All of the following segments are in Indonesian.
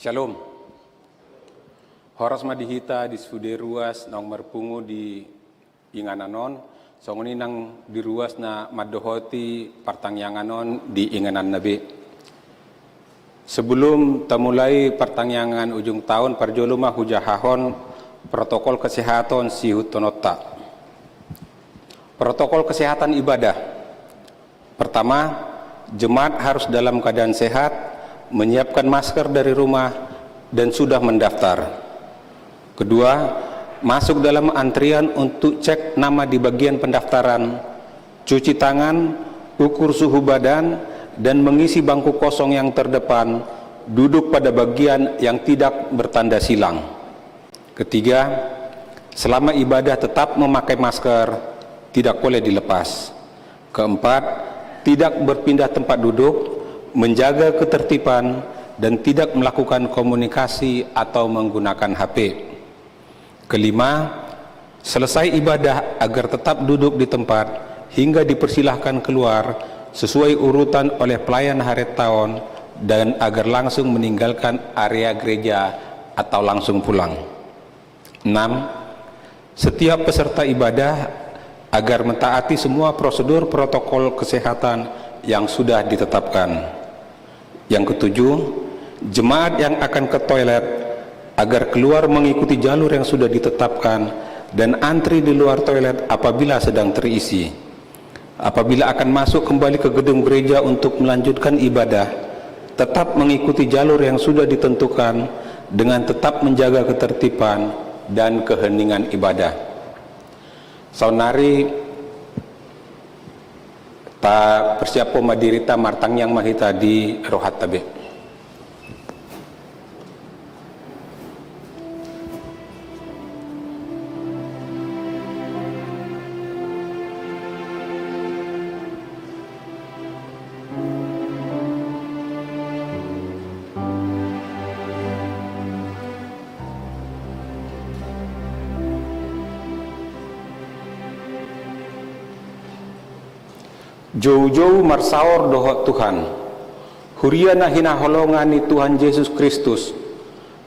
Shalom. Horas madihita di studi ruas nang merpungu di ingananon, songoni nang di ruas na madohoti pertangyanganon di inganan nabi. Sebelum temulai pertangyangan ujung tahun parjoluma hujahahon protokol kesehatan si hutonota. Protokol kesehatan ibadah. Pertama, jemaat harus dalam keadaan sehat, menyiapkan masker dari rumah dan sudah mendaftar. Kedua, masuk dalam antrian untuk cek nama di bagian pendaftaran, cuci tangan, ukur suhu badan, dan mengisi bangku kosong yang terdepan, duduk pada bagian yang tidak bertanda silang. Ketiga, selama ibadah tetap memakai masker, tidak boleh dilepas. Keempat, tidak berpindah tempat duduk, menjaga ketertiban, dan tidak melakukan komunikasi atau menggunakan HP. Kelima, selesai ibadah agar tetap duduk di tempat hingga dipersilahkan keluar sesuai urutan oleh pelayan hari tahun dan agar langsung meninggalkan area gereja atau langsung pulang. 6. Setiap peserta ibadah agar mentaati semua prosedur protokol kesehatan yang sudah ditetapkan. Yang ketujuh, jemaat yang akan ke toilet agar keluar mengikuti jalur yang sudah ditetapkan dan antri di luar toilet apabila sedang terisi. Apabila akan masuk kembali ke gedung gereja untuk melanjutkan ibadah, tetap mengikuti jalur yang sudah ditentukan dengan tetap menjaga ketertiban dan keheningan ibadah. Saunari ta persiapo madirita martang yang mahita di rohat tabe. Jauh-jauh marsaor dohot Tuhan, huriana hina holongan ni Tuhan Yesus Kristus,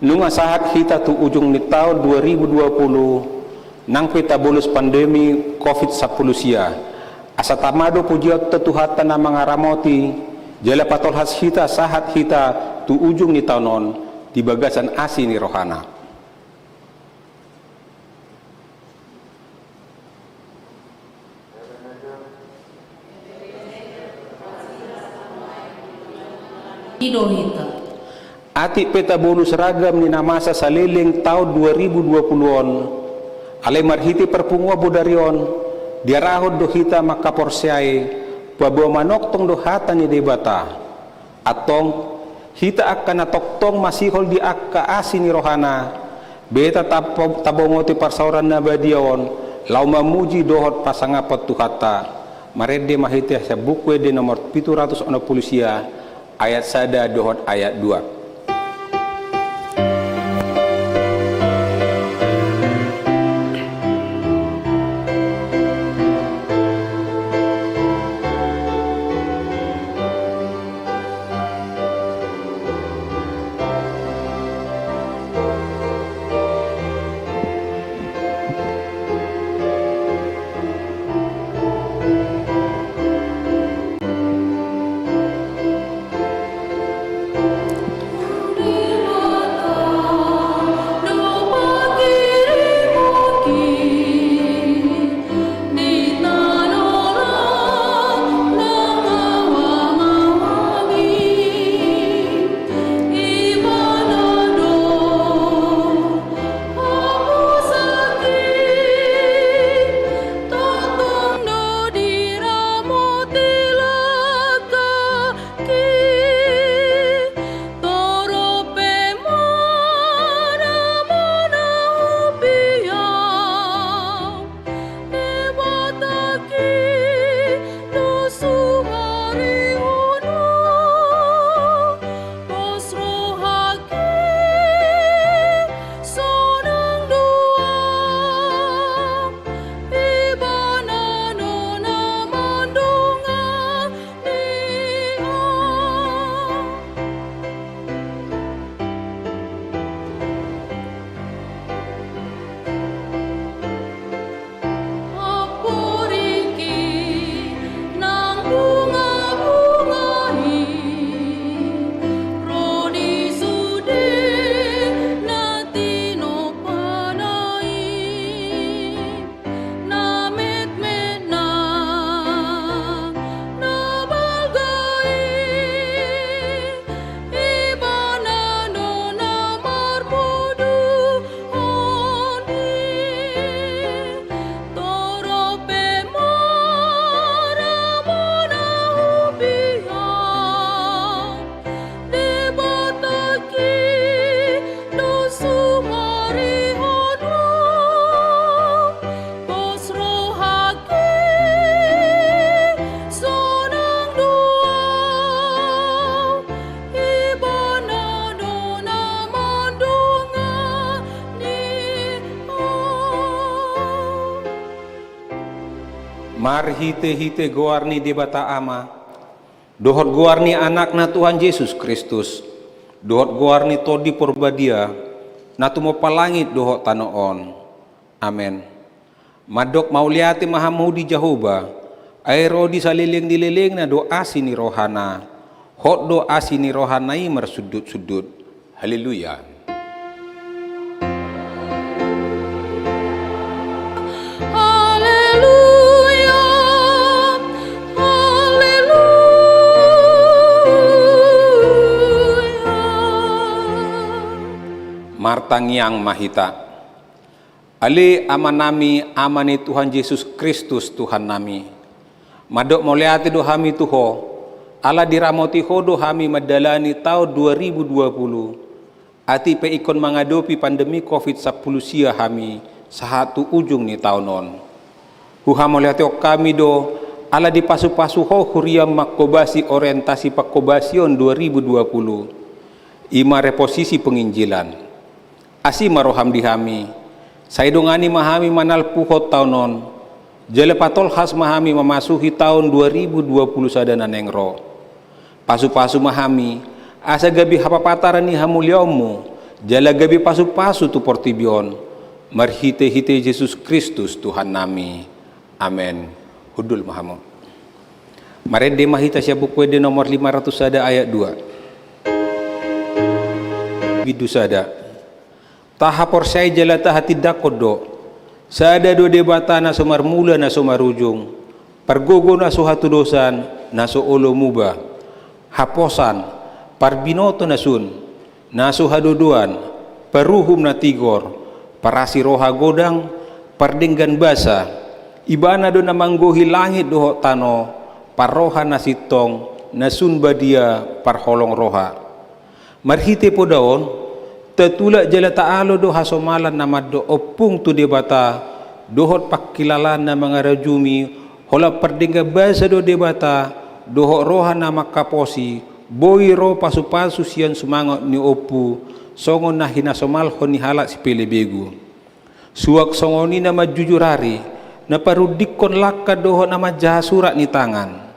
nunga sahat hita tu ujung ni tahun 2020, nang peta bolus pandemi COVID-19 sia, asa tamado pujiot tetuhatan na mga ramoti, jala patolhas hita sahat hita tu ujung ni tahunon, di bagasan asi ni rohana. Ati peta bonus ragam ni namasa saliling tahun 2020-on alay marhiti perpungwa budarion diarahod do hita makaporsyay pabuwa manok tong do hata ni debata atong hita akan natoktong masihol di akka asi ni rohana beta tabongoti parsauran na badion lau mamuji dohot pasangapat tuhata marede mahiti sa bukwe de nomor 760 ayat sada dohot ayat 2. Marhite-hite goarni debata ama, dohot goarni anakna Tuhan Yesus Kristus, dohot goarni todi porbadia, natu mo palangit dohot tanoon. Amen. Madok mauliati mahamudi Jehovah, aero di saliling dililing na doa sini rohana, hot doa sini rohanai mersudut-sudut. Haleluya. Martang yang mahita ali amanami amani Tuhan Yesus Kristus Tuhan nami madok moleati dohami tuho ala diramoti ho dohami madalani tahun 2020 ati pe ikon mengadopi pandemi COVID-10 sia hami sahatu ujung ni tahun on huha moleati kami do ala dipasu-pasu ho huriam makobasi orientasi pakobasion 2020 ima reposisi penginjilan asi maroham dihami saidongani mahami manal puhot taunon jele patol khas mahami memasuki tahun 2020 sadana nengro pasu-pasu mahami asa gabi hapapatarani hamulyamu jala gabi pasu-pasu tu portibion marhite-hite Yesus Kristus Tuhan nami. Amen. Hudul mahamud marede mahita syabukwe nomor 500 sada ayat 2 bidu sada tahapor saya jalata hati dakodo sada do debata na sumar mula na sumarujung pargogo na suhatu dosan na suolo muba haposan parbinoto na sun na suhaduduan paruhum na tigor parasi roha godang pardenggan basa ibana do na manggohi langit doho tano parroha na sitong na sun badia parholong roha marhite po daon tetulak jala ta'alo do hasomalan nama do opung tu debata dohot pakilalan na mga rajumi hola perdengga basa do debata dohot roha nama kaposi boi ro pasu-pasu sian sumangot ni opu songon na hinasomal honi halak si pelebegu suak songoni nama jujurari na parudikon laka dohot nama jahasurat ni tangan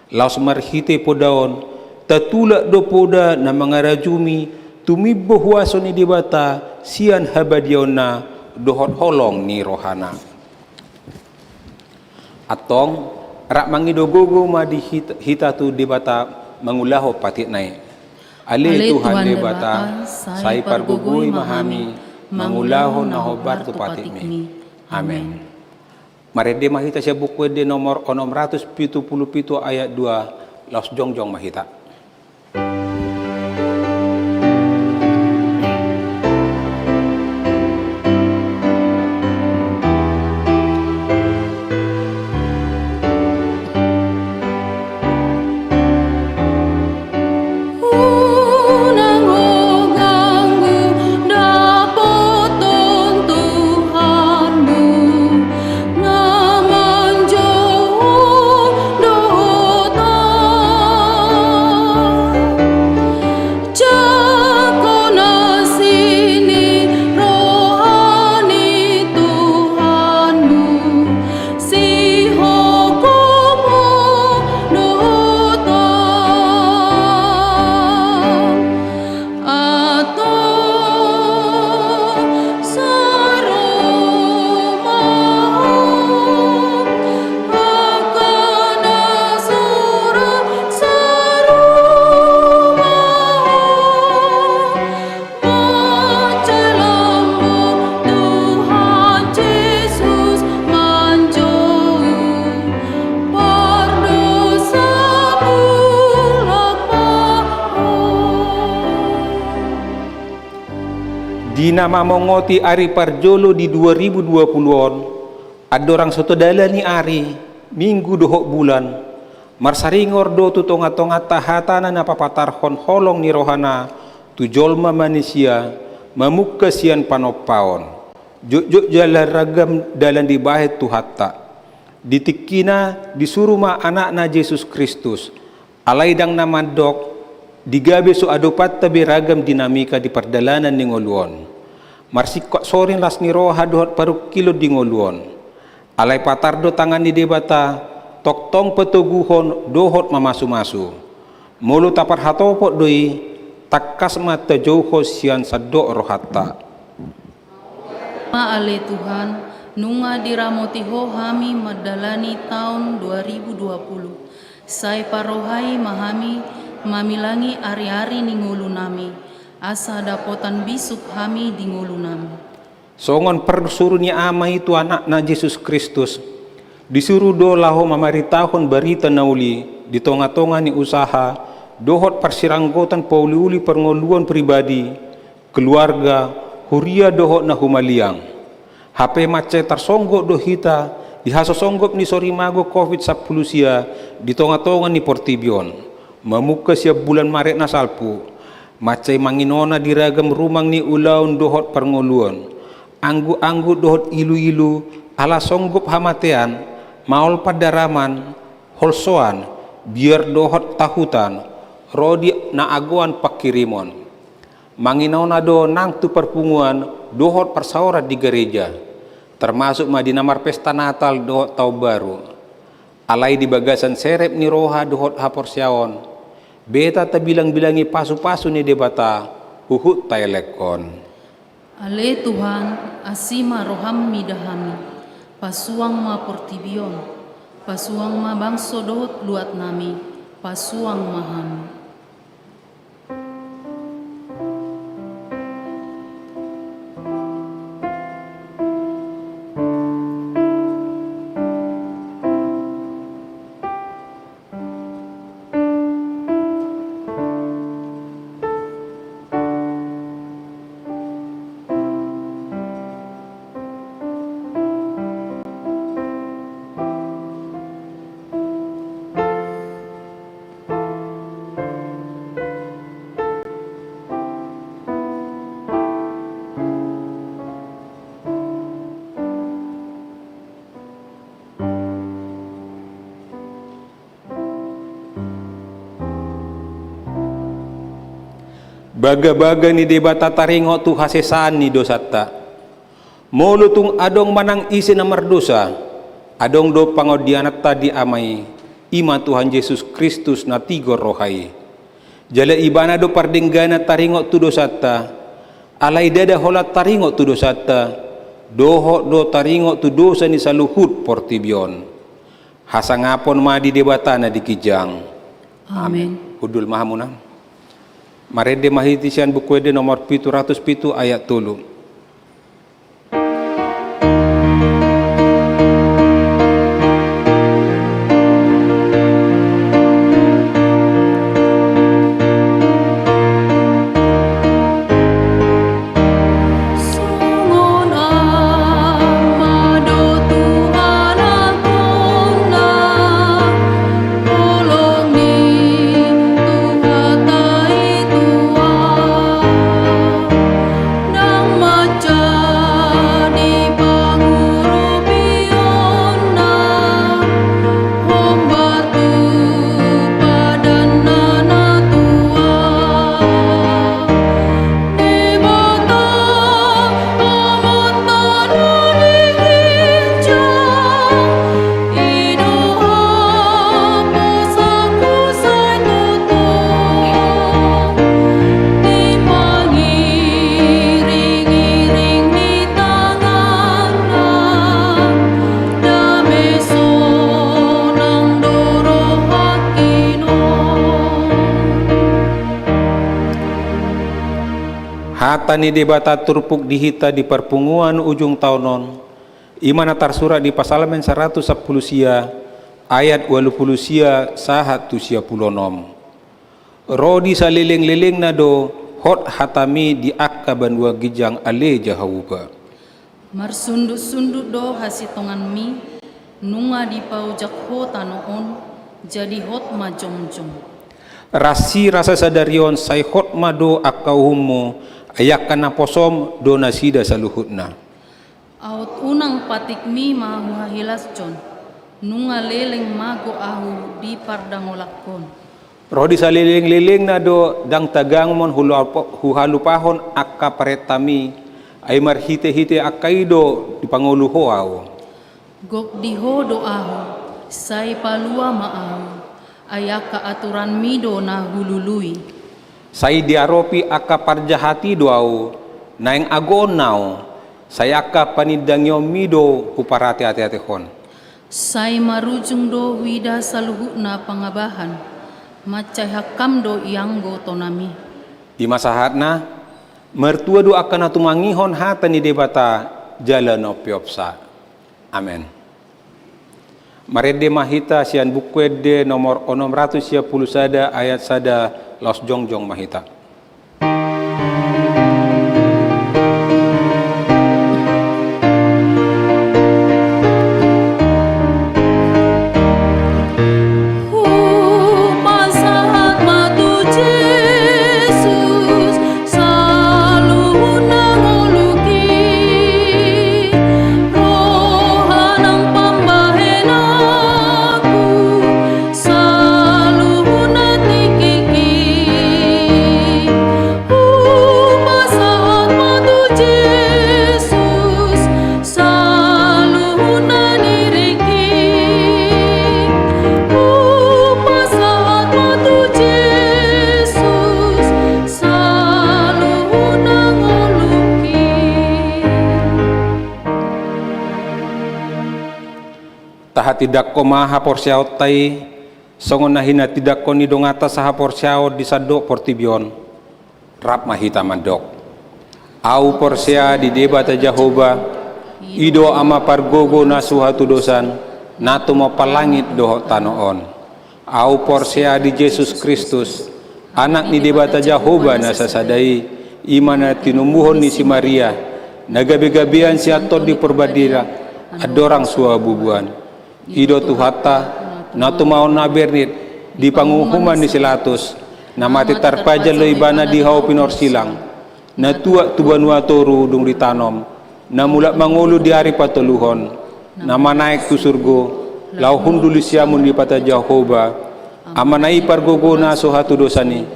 laos marhite podaon tetulak do poda na mga rajumi tumibo huaso ni dibata sian habadiona dohot holong ni rohana atong rak mangidogogo ma di hita tu dibata mangulaho patit nai ale Tuhan dibata sai pargugui mahami mangulaho na hobar tu patit mi. Amen. Marede mahita siya buku de nomor 677 ayat 2 laos jongjong mahita. Dinama mongoti ari parjolo di 2020-on adorang soto dalani ari minggu dohok bulan marsaringor do tu tonga-tonga tahatana na papatarhon holong ni rohana tu jolma manusia mamukka sian panopaon juk jalan ragam dalan di bahet tu hatta ditikina disuruh ma anakna Yesus Kristus alaidang nama dok digabe su adopat tabi ragam dinamika di perdalanan ni ngoluon marsik kok sorin las ni roha dohot paru kilo di ngoluon Alai patardo tangan di debata, tok tong petuguhon dohot mamasu-masu. Mulu tapar hatopot doi, takkas mata jauho sian sadok rohatta. Ale Tuhan, nunga diramotiho hami madalani tahun 2020. Sai parohai mahami, mamilangi ari-ari ningulu nami. Asa dapotan bisuk hami di ngulu nami. Songon persuruhnya ama itu anakna Yesus Kristus. Disuruh do laho mamaritahon berita nauli di tonga-tonga ni usaha dohot persiranggotan pauliuli perngoluan pribadi, keluarga, huria dohot na humaliang. HP mace tersonggok dohita dihaso songgop ni sorimago COVID-10 sia di tonga-tonga ni Portibion. Memuka siap bulan Maret na salpu. Macai manginona diragam rumang ni ulaun dohot perngoluan. Anggu-anggu dohot ilu-ilu ala songgop hamatean maul padaraman holsoan biar dohot tahutan rodi na aguan pakirimon. Manginona do nang tu perpunguan dohot persaurat di gereja termasuk madinamar pesta Natal dohot tau baru. Alai di bagasan serep ni roha dohot haporsiaon. Beta tabilang-bilangi pasu-pasu ni debata huhut tailekon. Ale Tuhan, asima roham midahami, pasuang ma Portibion, pasuang ma bangso dohot luat nami, pasuang mahami. Baga-baga ni debata taringo tu hasesaan ni dosata. Molutung adong manang isi na mardosa, adong do pangodianat tadi amai, iman Tuhan Yesus Kristus na tigor rohai. Jala ibana do pardenggana taringo tu dosata, alai dada holat taringo tu dosata, doho do taringo tu dosa ni saluhut Portibion. Hasangapon ma di debata na dikijang. Amin. Hudul mahamunang. Marede mahitisian bukuede nomor 707 ayat 3. Hata ni debata turpuk dihita di perpunguan ujung tahunon. Imana tarsurat di pasalamen 110 sia ayat 20 sia sahat tu sia pulonom. Rodi saliling-liling na do hot hatami di akaban wa gijang ale jahauga. Marsunduk-sunduk do hasitongan mi, nunga di paujak ho tanoon, jadi hot majom-jom. Rasi rasa sadarion say hot mado akauhumu ayak kana posom do nasida saluhutna. Aut unang patik mi mahu hahilas jon, nunga leleng mago ahu di pardangolakon. Rodi saliling-liling na do dang tagangmon huhalupahon akka paretami ay marhite-hite akaido di panguluhoaw. Gok diho doaho, sai palua maahu, ayaka aturan mido na hulului. Sai diaropi aka parjahati doau, naeng agonau, sayaka panidangyo mido huparati hati-hati hon. Sai marujung do wida saluhuna pangabahan, macai hakam do ianggo tonami. Di masa hatna, mertua do akan atumangihon hata ni debata jalan opiopsa. Amin. Marede mahita sian bukwede nomor 610 sada ayat sada los jongjong mahita. Taha tidak ko maha porsiao tai songon nahina tidak ko ni dongata saha porsiao di sadok portibion rap mahita mandok au porsia di debata Jehovah ido ama pargogo nasu hatu dosan natu mo palangit doho tanoon au porsia di Yesus Kristus anak ni debata Jehovah nasasadai imana tinumbuhon ni si Maria nagabe-gabean si atot di perbadira adorang sua bubuan ido tuhata natu maon na bernit di panguhuman ni silatus na mati tarpaja leibana di hau pinor silang na tua tubanua toru dung ditanom na mulak mangulu di hari patuluhon na manaik tu surgo lau hunduli siamun di pata Jehovah amanai pargogo na sohatu dosani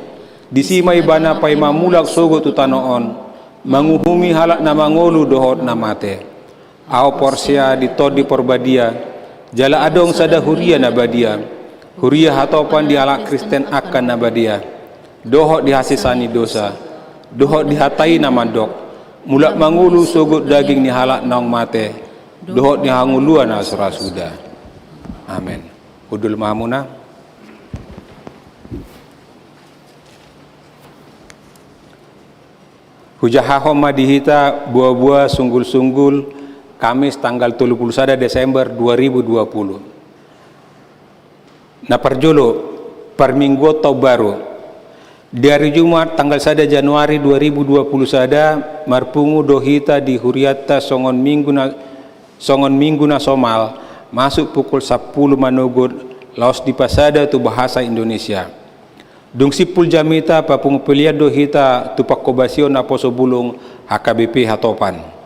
disimai bana pai mamulak sogo tu tanoon manguhumi halak na mangulu dohot na mate au porsia di todi porbadia jala adong sada huria nabadia huria hatopan di ala Kristen akan nabadia dohok dihasisani dosa dohok dihatai namandok mulak mangulu sogut daging ni halak naung mate dohok dihanguluan asura sudah. Amin. Udul mahamuna hujahahom madihita buah-buah sunggul-sunggul Kamis tanggal 31 Desember 2020. Na perjolo per minggu atau baru dari Jumat tanggal 1 Januari 2020 sada marpungu dohita di huriata songon minggu na somal masuk pukul 10 manogod laos di pasada tu bahasa Indonesia. Dung sipul jamita papungu peliat dohita tu pakobasion na poso bulung HKBP hatopan.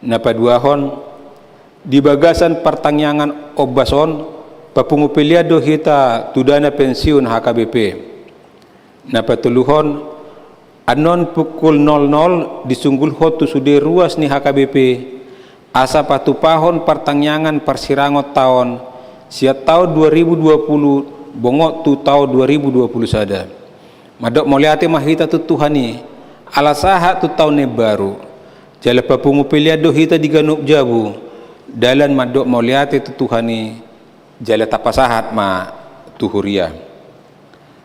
Napaduahon di bagasan pertangyangan obason papungu peliado hita tudana pensiun HKBP napatuluhon anon pukul 00 disunggul hotu sude ruas ni HKBP asa patupahon pertangyangan persirangot tahun siat tahun 2020 bongok tu tahun 2020 sada madok moliate mahita tu Tuhani alasaha tu tahun baru jala papungu peliado hita diganuk jabu dalan madok moliate tu Tuhani jala tapasahat ma tuhuria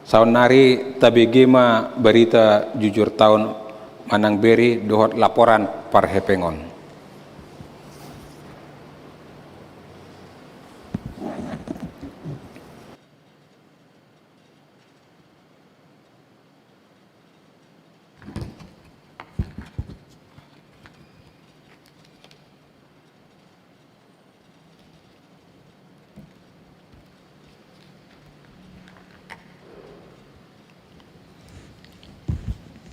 saun nari tabegema berita jujur tahun manang beri dohot laporan parhepengon.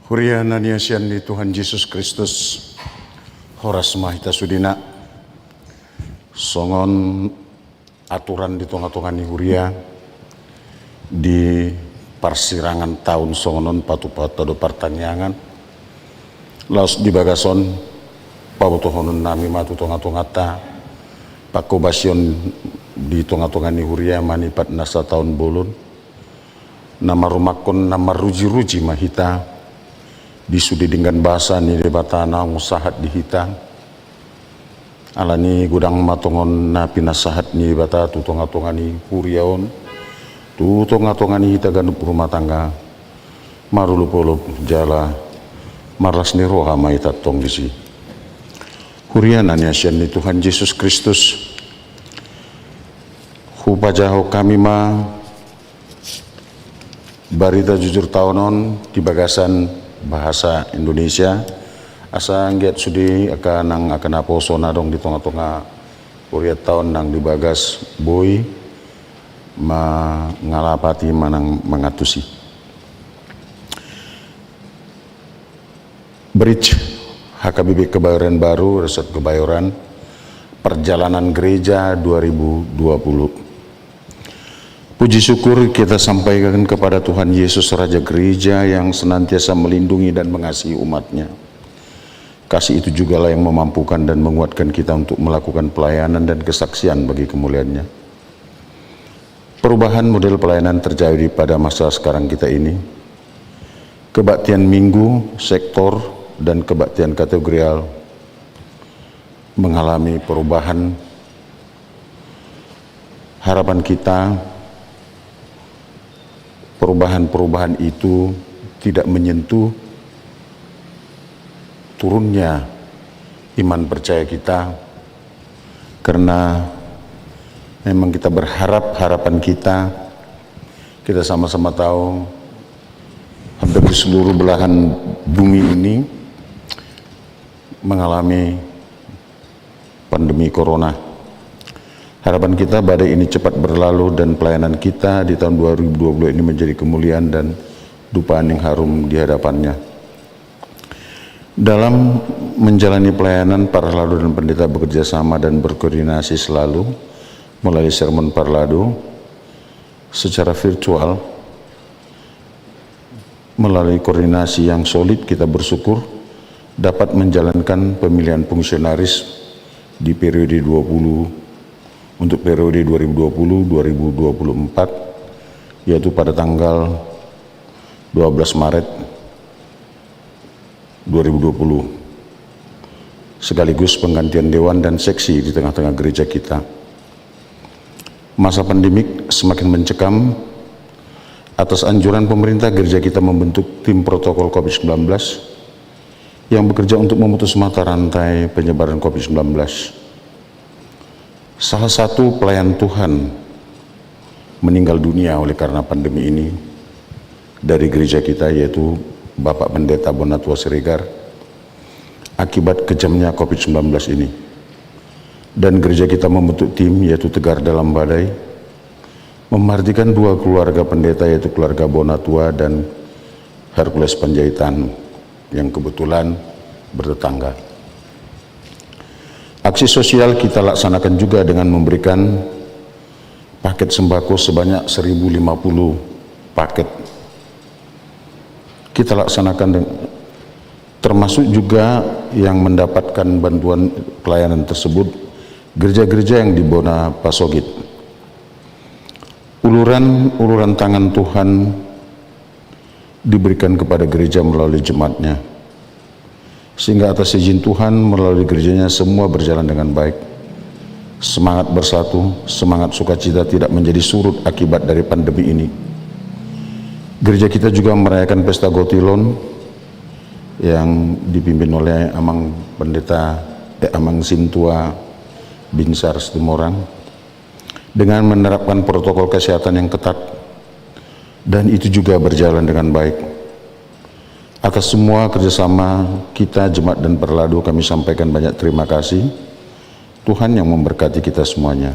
Huria naniasian di Tuhan Yesus Kristus horas mahita sudina songon aturan di tonga-tonga ni huria di persirangan tahun songonon patu-patu do pertanyaan laos di bagason pabutohonon nami matu tonga-tonga ta pakobasion di tonga-tonga ni huria manipat nasa tahun bolon nama rumakon nama ruji-ruji mahita disudi dengan bahasa ni debatana ngusahat di hita alani gudang matongon na pinasahat ni bata tu tonga-tonga ni huriaon tu tonga-tonga ni hita ganup rumah tangga marulupolop jala marlas ni roha mahita tong disi hurian aniasyan ni Tuhan Yesus Kristus hupajaho kami ma barita jujur taonon di bagasan bahasa Indonesia asa ngget sudi akan aposo na dong di tonga-tonga huria tahun nang di bagas boy ngalapati manang mangatusi bridge HKBP Kebayoran Baru, Resort Kebayoran, perjalanan gereja 2020. Puji syukur kita sampaikan kepada Tuhan Yesus Raja Gereja yang senantiasa melindungi dan mengasihi umatnya. Kasih itu jugalah yang memampukan dan menguatkan kita untuk melakukan pelayanan dan kesaksian bagi kemuliaannya. Perubahan model pelayanan terjadi pada masa sekarang kita ini. Kebaktian minggu, sektor, dan kebaktian kategorial mengalami perubahan. Harapan kita perubahan itu tidak menyentuh turunnya iman percaya kita, karena memang kita berharap harapan kita sama-sama tahu hampir di seluruh belahan bumi ini mengalami pandemi corona. Harapan kita badai ini cepat berlalu dan pelayanan kita di tahun 2020 ini menjadi kemuliaan dan dupaan yang harum di hadapannya. Dalam menjalani pelayanan, para lado dan pendeta bekerja sama dan berkoordinasi selalu melalui sermon parlado secara virtual. Melalui koordinasi yang solid, kita bersyukur dapat menjalankan pemilihan fungsionaris di periode 20 untuk periode 2020-2024, yaitu pada tanggal 12 Maret 2020, sekaligus penggantian dewan dan seksi di tengah-tengah gereja kita. Masa pandemik semakin mencekam. Atas anjuran pemerintah, gereja kita membentuk tim protokol COVID-19 yang bekerja untuk memutus mata rantai penyebaran COVID-19. Salah satu pelayan Tuhan meninggal dunia oleh karena pandemi ini dari gereja kita, yaitu Bapak Pendeta Bonatua Siregar, akibat kejamnya COVID-19 ini. Dan gereja kita membentuk tim, yaitu Tegar Dalam Badai, memartikan dua keluarga pendeta, yaitu keluarga Bonatua dan Hercules Panjaitan, yang kebetulan bertetangga. Aksi sosial kita laksanakan juga dengan memberikan paket sembako sebanyak 1050 paket. Kita laksanakan termasuk juga yang mendapatkan bantuan pelayanan tersebut gereja-gereja yang di Bona Pasogit. Uluran tangan Tuhan diberikan kepada gereja melalui jemaatnya, sehingga atas izin Tuhan melalui gerejanya semua berjalan dengan baik. Semangat bersatu, semangat sukacita tidak menjadi surut akibat dari pandemi ini. Gereja kita juga merayakan pesta Gotilon yang dipimpin oleh Amang Sintua Binsar Situmorang dengan menerapkan protokol kesehatan yang ketat, dan itu juga berjalan dengan baik. Atas semua kerjasama kita, jemaat dan perladu, kami sampaikan banyak terima kasih. Tuhan yang memberkati kita semuanya.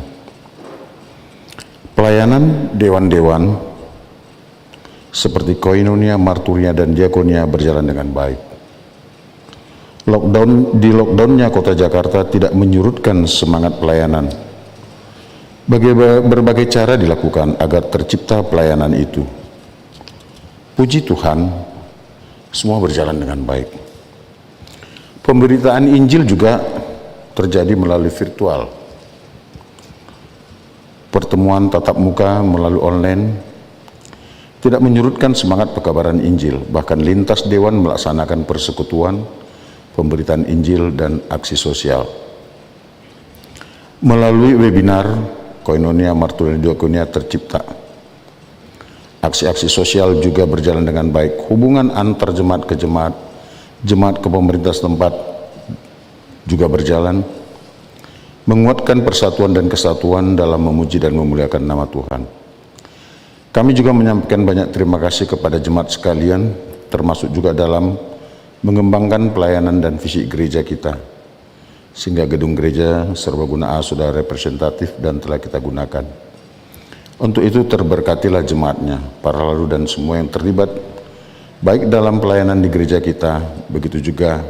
Pelayanan dewan-dewan seperti Koinonia, Marturia, dan Diakonia berjalan dengan baik. Lockdownnya Kota Jakarta tidak menyurutkan semangat pelayanan. Berbagai cara dilakukan agar tercipta pelayanan itu. Puji Tuhan, semua berjalan dengan baik. Pemberitaan Injil juga terjadi melalui virtual. pertemuan tatap muka melalui online tidak menyurutkan semangat pekabaran Injil, bahkan lintas dewan melaksanakan persekutuan, pemberitaan Injil, dan aksi sosial. Melalui webinar, Koinonia Marturia Diakonia tercipta. Aksi-aksi sosial juga berjalan dengan baik. Hubungan antar jemaat ke jemaat, jemaat ke pemerintah setempat juga berjalan, menguatkan persatuan dan kesatuan dalam memuji dan memuliakan nama Tuhan. Kami juga menyampaikan banyak terima kasih kepada jemaat sekalian, termasuk juga dalam mengembangkan pelayanan dan visi gereja kita, sehingga gedung gereja Serbaguna A sudah representatif dan telah kita gunakan. Untuk itu terberkatilah jemaatnya, para lalu dan semua yang terlibat, baik dalam pelayanan di gereja kita, begitu juga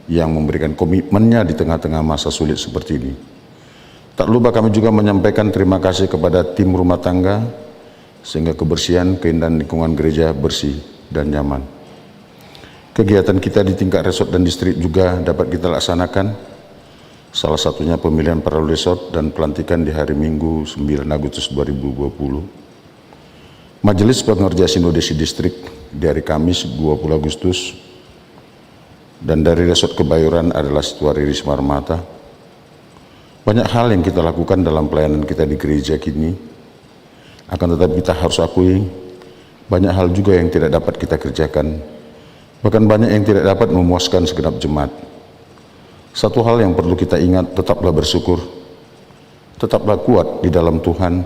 yang memberikan komitmennya di tengah-tengah masa sulit seperti ini. Tak lupa kami juga menyampaikan terima kasih kepada tim rumah tangga, sehingga kebersihan, keindahan lingkungan gereja bersih dan nyaman. Kegiatan kita di tingkat resort dan distrik juga dapat kita laksanakan, salah satunya pemilihan para resort dan pelantikan di hari Minggu 9 Agustus 2020. Majelis Pengerja Sinodesi Distrik di hari Kamis 20 Agustus, dan dari resort Kebayoran adalah Situa Riri Simarmata. Banyak hal yang kita lakukan dalam pelayanan kita di gereja kini, akan tetapi kita harus akui banyak hal juga yang tidak dapat kita kerjakan, bahkan banyak yang tidak dapat memuaskan segenap jemaat. Satu hal yang perlu kita ingat, tetaplah bersyukur, tetaplah kuat di dalam Tuhan,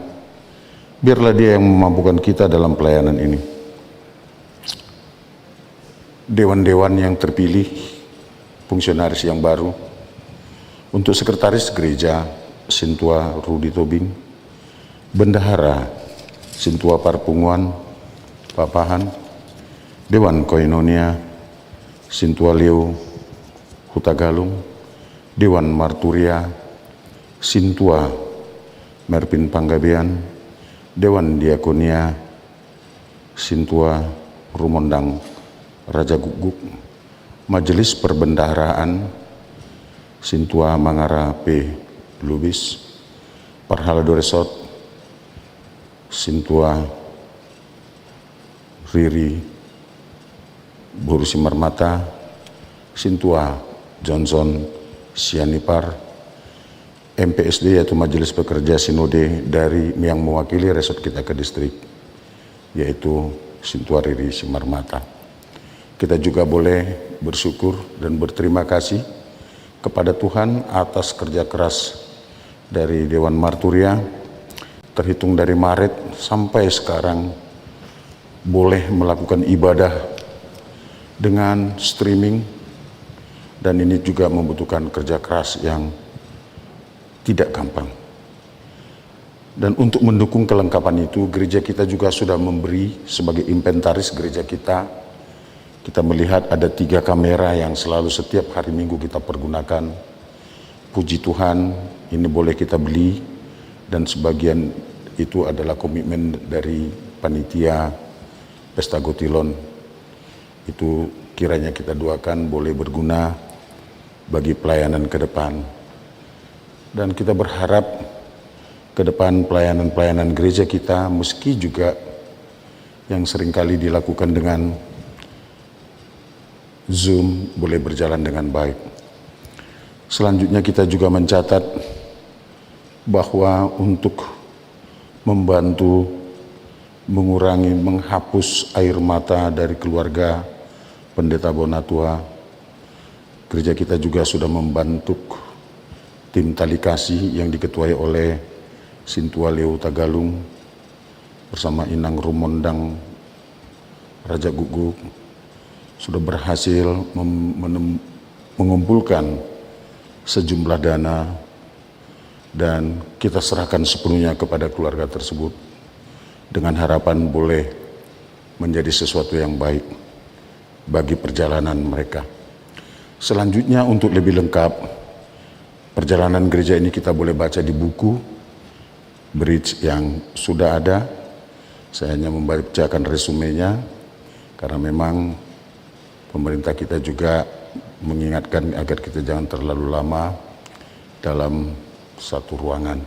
biarlah Dia yang memampukan kita dalam pelayanan ini. Dewan-dewan yang terpilih, fungsionaris yang baru, untuk sekretaris gereja Sintua Rudi Tobing, bendahara Sintua Parpunguan Papahan, Dewan Koinonia Sintua Leo Hutagalung, Dewan Marturia Sintua Merpin Panggabean, Dewan Diakonia Sintua Rumondang Raja Guguk, Majelis Perbendaharaan Sintua Mangara P. Lubis, Parhala Resort Sintua Riri Buru Simarmata, Sintua Johnson Sianipar, MPSD yaitu Majelis Pekerja Sinode dari yang mewakili resort kita ke distrik, yaitu Sintua Riri Simarmata. Kita juga boleh bersyukur dan berterima kasih kepada Tuhan atas kerja keras dari Dewan Marturia, terhitung dari Maret sampai sekarang boleh melakukan ibadah dengan streaming, dan ini juga membutuhkan kerja keras yang tidak gampang. Dan untuk mendukung kelengkapan itu, gereja kita juga sudah memberi sebagai inventaris gereja kita melihat ada 3 kamera yang selalu setiap hari Minggu kita pergunakan. Puji Tuhan, ini boleh kita beli, dan sebagian itu adalah komitmen dari panitia Pesta Gotilon. Itu kiranya kita doakan boleh berguna bagi pelayanan ke depan. Dan kita berharap ke depan pelayanan-pelayanan gereja kita, meski juga yang seringkali dilakukan dengan Zoom, boleh berjalan dengan baik. Selanjutnya kita juga mencatat bahwa untuk membantu mengurangi, menghapus air mata dari keluarga Pendeta Bonatua, gereja kita juga sudah membentuk tim tali kasih yang diketuai oleh Sintua Leo Tagalung bersama Inang Rumondang Raja Guguk, sudah berhasil mengumpulkan sejumlah dana, dan kita serahkan sepenuhnya kepada keluarga tersebut dengan harapan boleh menjadi sesuatu yang baik bagi perjalanan mereka. Selanjutnya, untuk lebih lengkap perjalanan gereja ini kita boleh baca di buku Bridge yang sudah ada. Saya hanya membacakan resumenya karena memang pemerintah kita juga mengingatkan agar kita jangan terlalu lama dalam satu ruangan.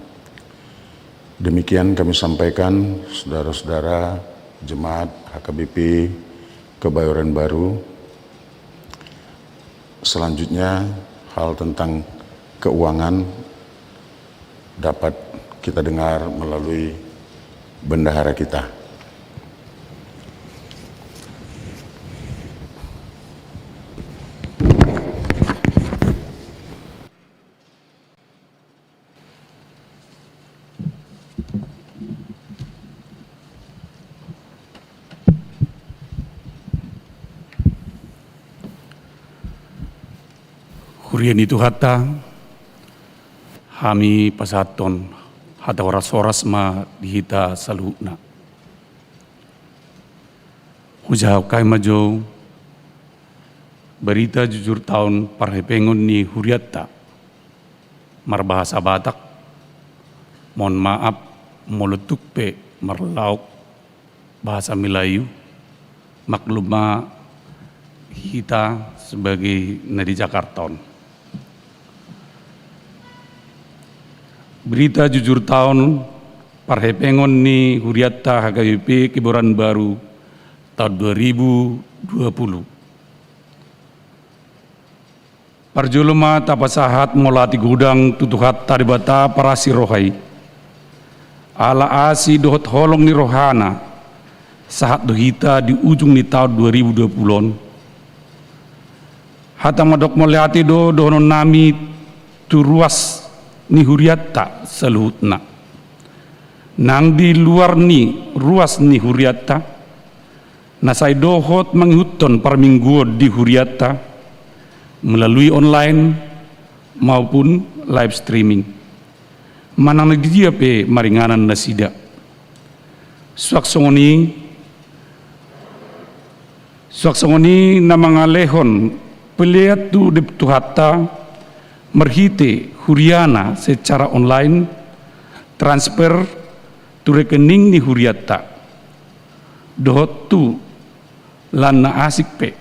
Demikian kami sampaikan saudara-saudara Jemaat HKBP Kebayoran Baru. Selanjutnya hal tentang keuangan dapat kita dengar melalui bendahara kita. Hurian itu hata, hami pasaton, hata horas-horas ma dihita saluna. Hujau kai majo, berita jujur tahun parhepengon ni huriatta, marbahasa Batak, mohon maaf, molutuk pe marlauk bahasa Melayu, makluma hita sebagai nadi Jakarta. Berita jujur tahun parhepengon ni huriatta HKBP Kebayoran Baru tahun 2020. Parjuluma tapasahat molati gudang tutuhat taribata parasi rohai. Ala asi dohot holong ni rohana sahat dohita di ujung ni tahun 2020. Hata madok moliati dono nami tu ruas ni huriatta saluhutna. Nang di luar ni ruas ni huriatta, nasai dohot menghuton per minggu di huriatta melalui online maupun live streaming. Manang dia pe maringanan nasida. Suaksongoni namangalehon peliat tu deptuhata merhite huriana secara online transfer tu rekening ni huriatta dohot tu lana asik pe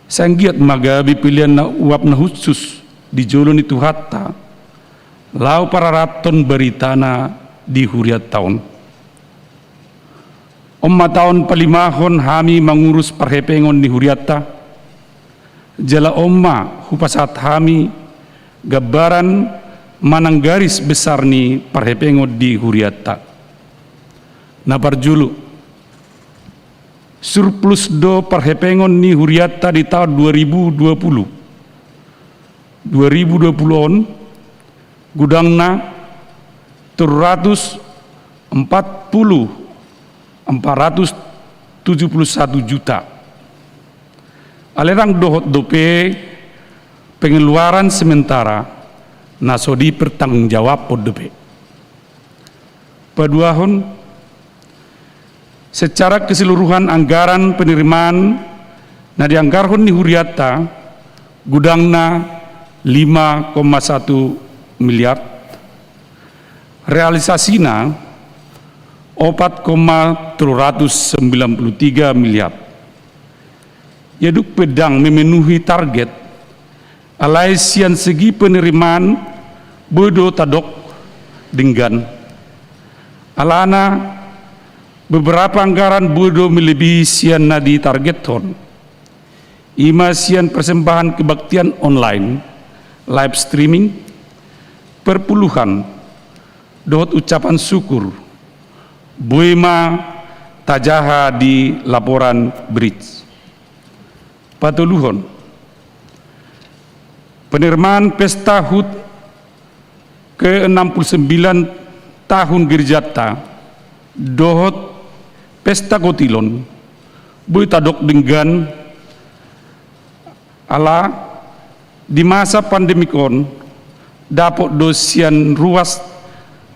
sanggiat magabi pilihan na uap na khusus di jolo ni tuhatta lau para raton beritana di huriat tahun omma tahun palimahon hami mengurus parhepengon di huriatta jala omma hupasat hami gabaran manang garis besar ni parhepengon di huriatta. Na parjulu surplus do parhepengon ni huriatta di tahun 2020 on gudangna 471 juta. Alerang dohot dope pengeluaran sementara nasodi bertanggungjawab dope. Paduahon secara keseluruhan anggaran penerimaan na dianggarhon ni huriatta gudangna 5,1 miliar, realisasina 4,393 miliar. Yaduk pedang memenuhi target alai sian segi penerimaan bodo tadok dinggan alana beberapa anggaran bodo melebihi sian nadi target ton ima sian persembahan kebaktian online live streaming perpuluhan dohot ucapan syukur buema tajaha di laporan bridge patuluhon penerimaan pesta HUT ke-69 tahun Girjata dohot pesta kotilon bui tadok denggan ala di masa pandemikon dapat dosian ruas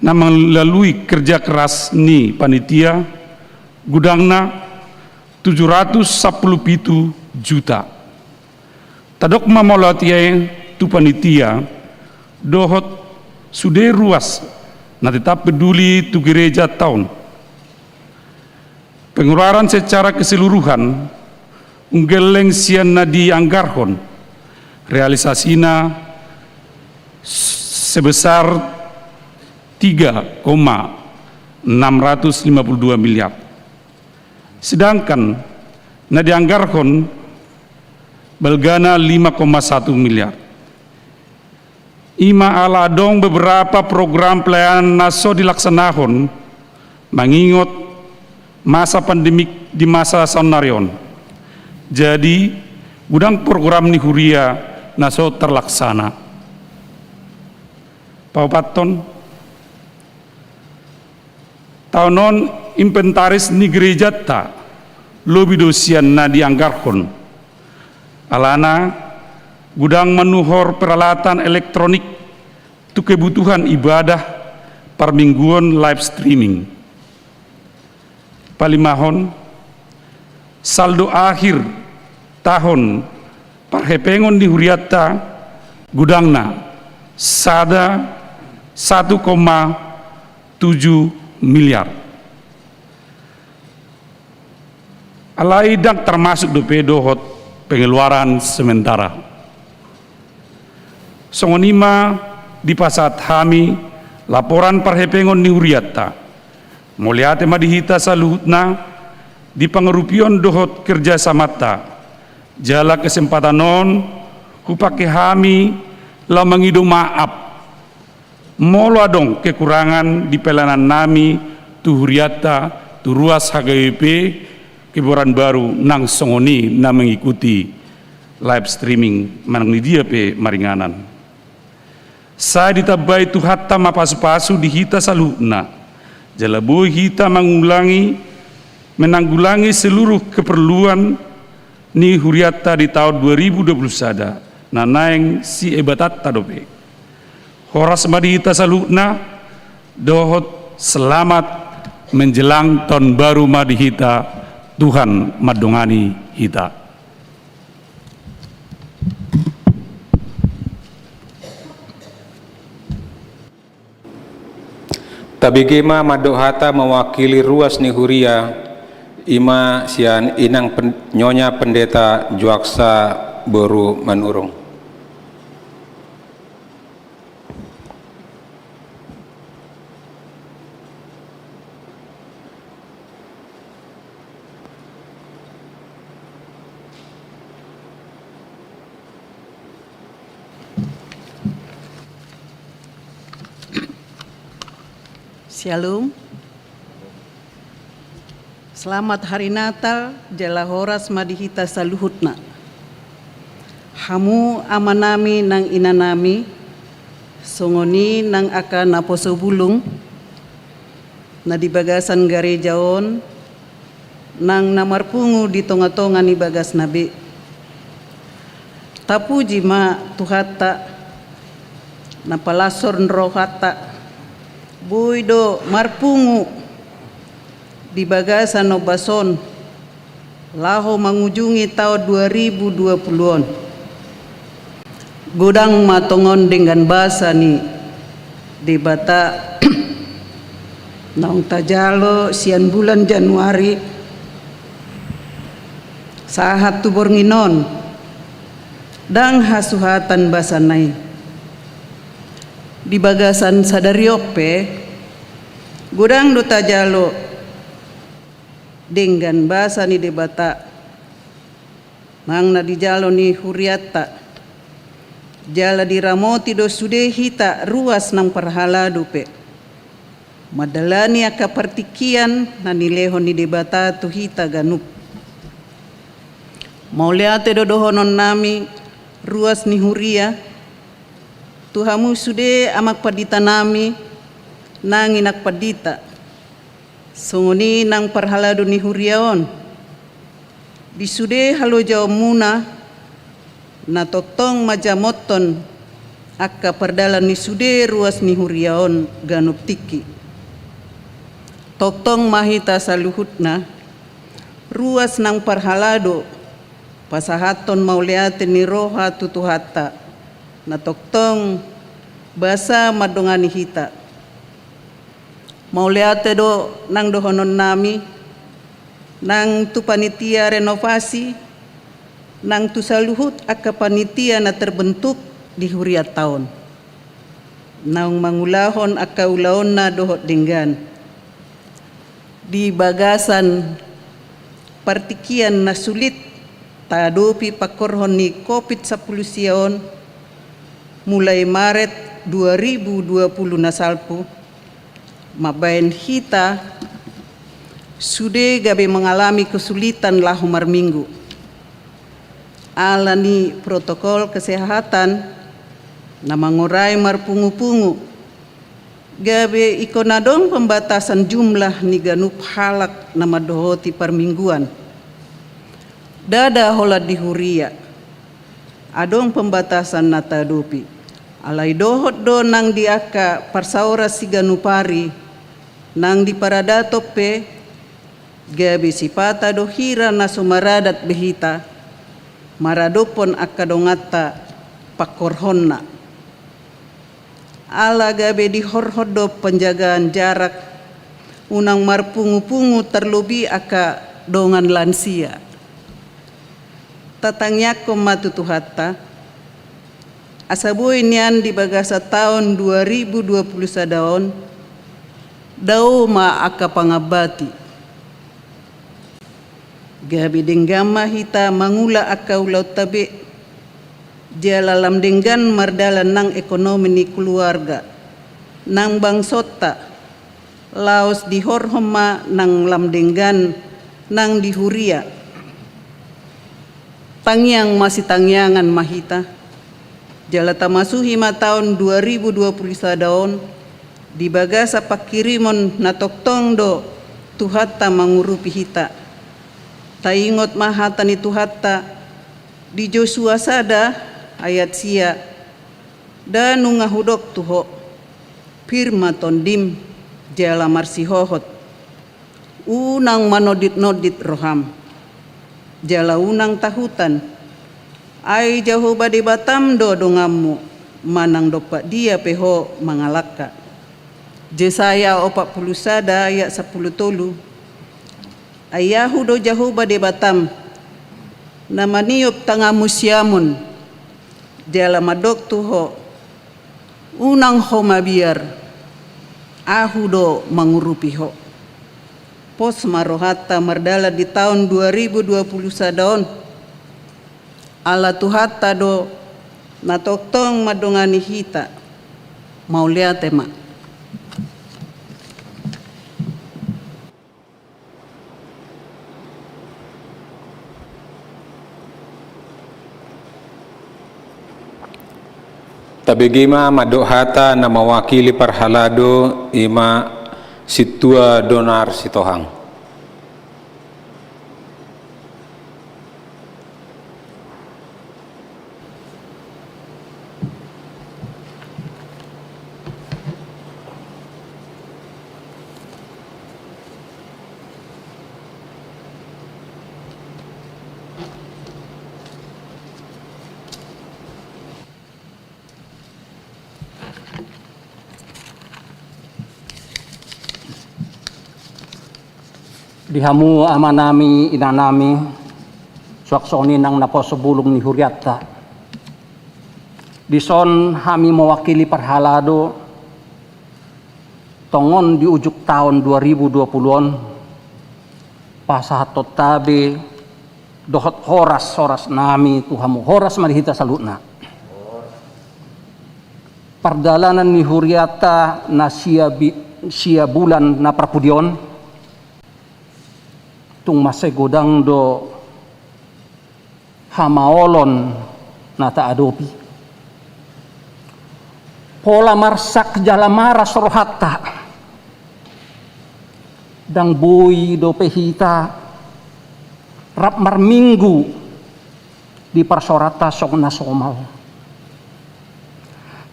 na melalui kerja keras ni panitia gudangna 717 juta. Tadok mamolatiai tu panitia dohot sudah ruas na tetap peduli tu gereja tahun. Pengeluaran secara keseluruhan unggeleng sian na dianggarhon realisasina sebesar 3,652 miliar. Sedangkan na dianggarkan belgana 5,1 miliar. Ima ala dong beberapa program pelayanan naso dilaksanakan mengingat masa pandemik di masa sonarion. Jadi gudang program ni huria naso terlaksana. Paupaton tahunon inventaris ni gereja ta lebih dosian na dianggarkan. Alana gudang manuhor peralatan elektronik tu kebutuhan ibadah permingguan live streaming. Palimahon saldo akhir tahun parhepengon di huriata gudangna sada 1,7 miliar. Alaidak termasuk dopedohot pengeluaran sementara. Songonima di pasat hami laporan parhepengon ni huriata moliate madihita saluhutna di pengerupion dohot kerja samata jala kesempatan non hupake hami la mengido maaf molo adong kekurangan di pelayanan nami tu huriata tu ruas HGWP Kebayoran Baru nang songoni na mengikuti live streaming manang ni dia pe maringanan. Saya ditabai tu hatta mapasu-pasu di hita saluna. Jalabu hita menanggulangi seluruh keperluan ni huriata di tahun 2021. Nanaeng si ebatat tadope. Horas madi hita saluna dohot selamat menjelang tahun baru madi hita. Tuhan madongani hita. Tabigema madohata mewakili ruas ni huria ima sian inang nyonya pendeta Juaksa Boru Manurung. Shalom. Selamat Hari Natal jala horas madihita saluhutna. Hamu amanami nang inanami songoni nang akan naposo bulung na di bagasan garejaon nang namarpungu di tonga-tonga ni bagas nabi. Tapu jima tuhata napalasor nrohata buido marpungu di bagasan obason laho mengunjungi tahun 2020-on gudang matongon dengan bahasa ni di bata naung tajalo sian bulan Januari sahat tu bornginon dang hasuhatan basanai di bagasan sadariope gudang duta jalo dengan bahasa ni debata nang na di jalo ni huriata jala di ramoti do sude hita ruas nang parhala dupe madalani aka partikian na nilehon ni debata tu hita ganup mauliate do dohonon nami ruas ni huria Tuhamu sude amak padita nami nang inak padita songoni nang parhalado ni huriaon bisude halo jaw muna na totong majamoton akka perdalan ni sude ruas ni huriaon ganup tiki totong mahita saluhutna ruas nang parhalado pasahaton mauliate ni roha tutuhata na toktong basa madongani hita mauliate do nang dohonon nami nang tu panitia renovasi nang tu saluhut aka panitia na terbentuk di huriat tahun naung mangulahon akaulaon na dohot denggan. Di bagasan partikian na sulit tadopi pakorhon ni COVID-19 siyon mulai Maret 2020 na salpo, mabayan hita sudah gabi mengalami kesulitan lahumar minggu. Alani protokol kesehatan na mengurai marpungu-pungu. Gabe ikonadong pembatasan jumlah ni ganup halak na madohoti permingguan. Dada hola di huria. Adong pembatasan na tadopi. Alai dohot do nang diaka parsaura si ganupari nang di paradato pe gabe sipata do hira na sumaradat behita maradopon akadongata pakorhonna. Ala gabe di horhodo penjagaan jarak unang marpungu-pungu terlebih aka dongan lansia. Tatangyakom matutuhatta asabuin nian di bagasa tahun 2020 sadaon dau ma aka pangabati. Gabi denggama hita mangula aka ulau tabe jalalam denggan mardalan nang ekonomi ni keluarga nang bangsota laos di horhoma nang lam denggan nang di huria tangyang masih tangyangan mahita jalata masuhi ma tahun 2020 sadaon di bagasa pakirimon natoktong do tuhatta mangurupi hita taingot mahata ni tuhatta di Joshua sada ayat sia dan nungahudok tuho firma tondim jala marsihohot unang manodit-nodit roham jala unang tahutan ai jauh badi batam do dongammu manang dopak dia peho mangalaka Jesaya 40 sada ayat 10 tolu ayahu do jauh badi batam namaniup tangamu siamun jala madok tuho unang ho mabiar ahu do mangurupi ho pos marohata mardala di tahun 2020 sadaon ala tuhata do natoktong madongani hita mau lihat tema. Tabegima madok hata na mawakili parhalado ima situa donar sitohang. Dihamu amanami inanami suaksoni nang naposubulong ni Huriatta. Dison hami mewakili parhalado tongon di ujuk tahun 2020-on pasahatot tabe dohot horas nami tuhamu horas marihita salutna. Pardalanan ni Huriatta na sia bulan na prapudion tung masay godang do hamaolon na taadopi pola marsak jalamara sorohatta dang buy do pehita rap marminggu di parsorata sok na somal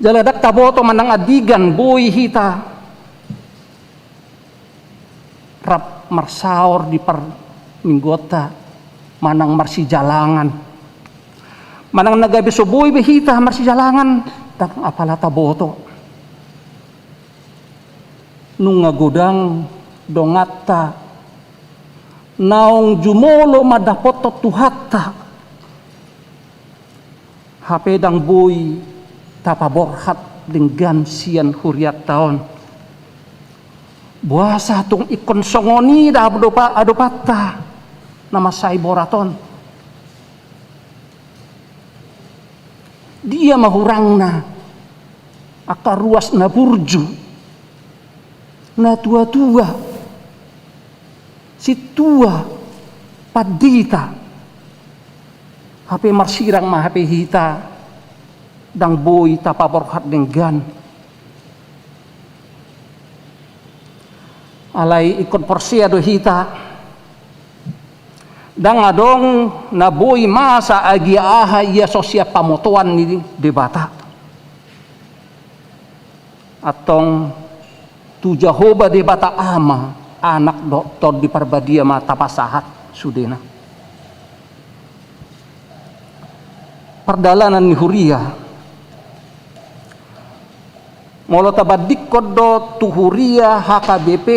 jaladak taboto manang adigan buy hita rap marsaor di minggota manang marsi jalangan manang nagabi subuhi behita marsi jalangan tak apalata boto nung ngagodang dongata naong jumolo madapoto tuhatta hapedang buy tapaborhat dengan sian huriat tahun. Buasa tung ikon songoni dah adopata nama sai boraton. Dia mahurangna akar ruas na burju na tua-tua si tua padita HP marsirang ma HP hita dang boy tapaborhat dengan alai ikon porsia do hita dang adong na boy masa agi aha ia sosia pamotoan ni debata atong tu Jehovah debata ama anak doktor di parbadia mata pasahat sudena perdalanan ni huria molo tabadik kodo tu huria HKBP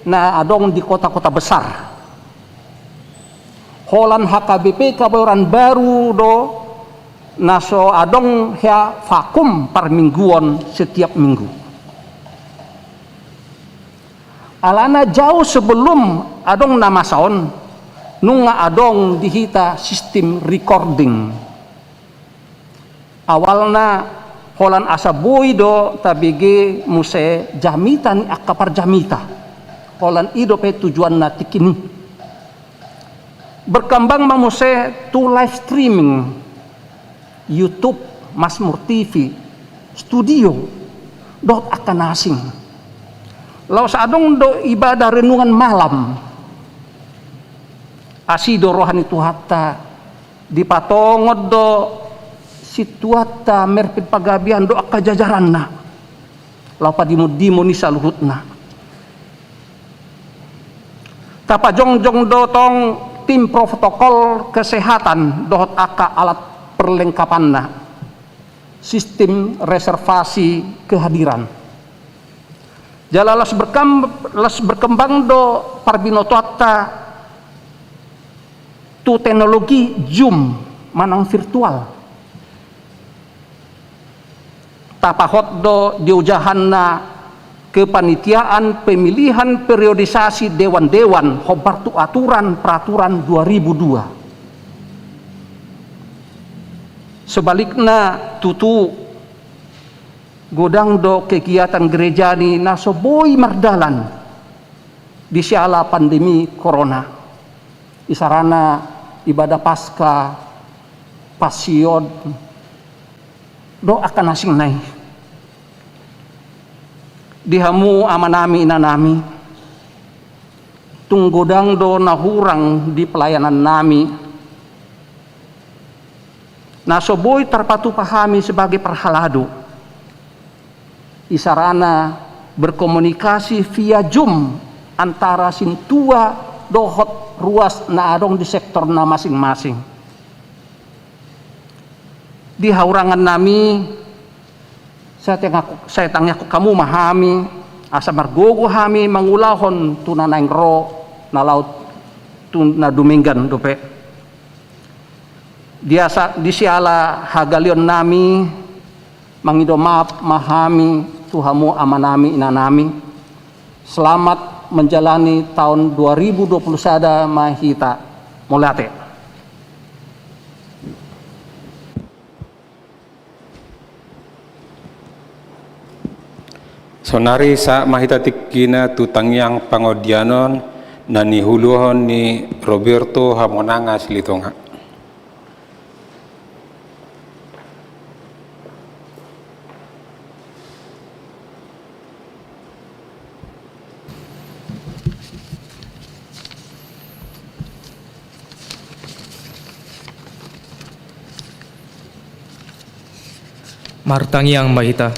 na adong di kota-kota besar holan HKBP kabayoran baru do naso adong hea vakum par mingguan setiap minggu. Alana jauh sebelum adong nama saon nunga adong dihita sistem recording. Awalna holan asa boy do tabege muse jamita ni akapar jamita. Holan ido pe tujuan na tikini. Berkembang mamuse tu live streaming YouTube, Masmur TV, studio, dot akan asing. Lalu sadong do ibadah renungan malam, asido rohani tuhatta, dipatongod do situata merpit pagabian do akajajaranna, lalu padimo-dimo ni saluhutna. Tapajong-jong do tong tim protokol kesehatan dohot aka alat perlengkapanna sistem reservasi kehadiran jalalas berkembang do parbinotoata tu teknologi Zoom manang virtual tapahot do diujahanna kepanitiaan pemilihan periodisasi dewan-dewan hobar tu aturan peraturan 2002. Sebaliknya tutu godang do kegiatan gereja ni naso boy mardalan di siala pandemi corona isarana ibadah pasca pasion do akan asing nai dihamu amanami inanami tung godang do nahurang di pelayanan nami nasoboy terpatu pahami sebagai perhalado isarana berkomunikasi via Zoom antara sintua dohot ruas na adong di sektor na masing-masing di haurangan nami saya tanya kamu mahami asa margogo hami mangulahon tunanaing ro na laut tuna duminggan dope dia di siala hagalion nami mangido maaf mahami tuhamu amanami inanami selamat menjalani tahun 2020 sada mahita molate sonari sa mahita tikina tutangyang pangodianon na nihuluhon ni Roberto Hamonangas Litonga. Martangyang mahita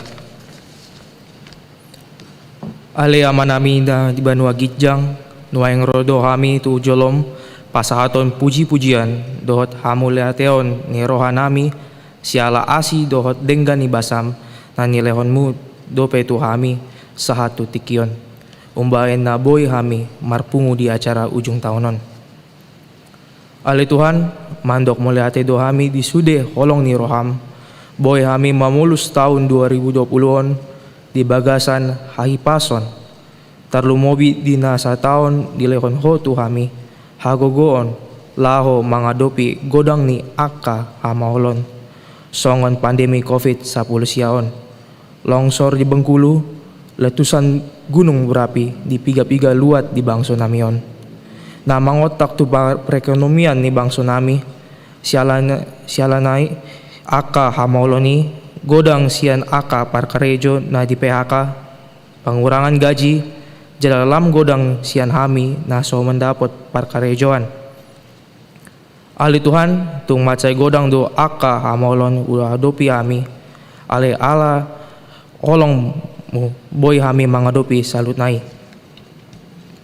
ale amanami da di Banua Gitjang nuaing rodo kami tu jolom pasahaton puji-pujian dohot hamuleateon ni rohanami siala asi dohot denggan ni basam na nilehonmu dope tu kami sahatu tikion umbaen na boy kami marpungu di acara ujung tahunon ale Tuhan mandok muleate do kami di sude holong ni roham Boy kami mamulus tahun 2020-on di bagasan hahipason. Tarlumobi di nasa tahun di lehon hotu kami hagogoon laho mangadopi godang ni akka hamaholon. Songon pandemi COVID-10 siaon. Longsor di Bengkulu, letusan gunung berapi di piga-piga luat di bangso namion. Na mangotak tu perekonomian ni bangso nami, sialanai aka hamaoloni, godang sian aka parkarejo na di PHK, pengurangan gaji, dalam godang sian hami na so mendapat parkarejoan. Ali Tuhan tung macai godang do aka hamaolon ulah adopi hami, ale ala olong mu boy hami mangadopi salut nai.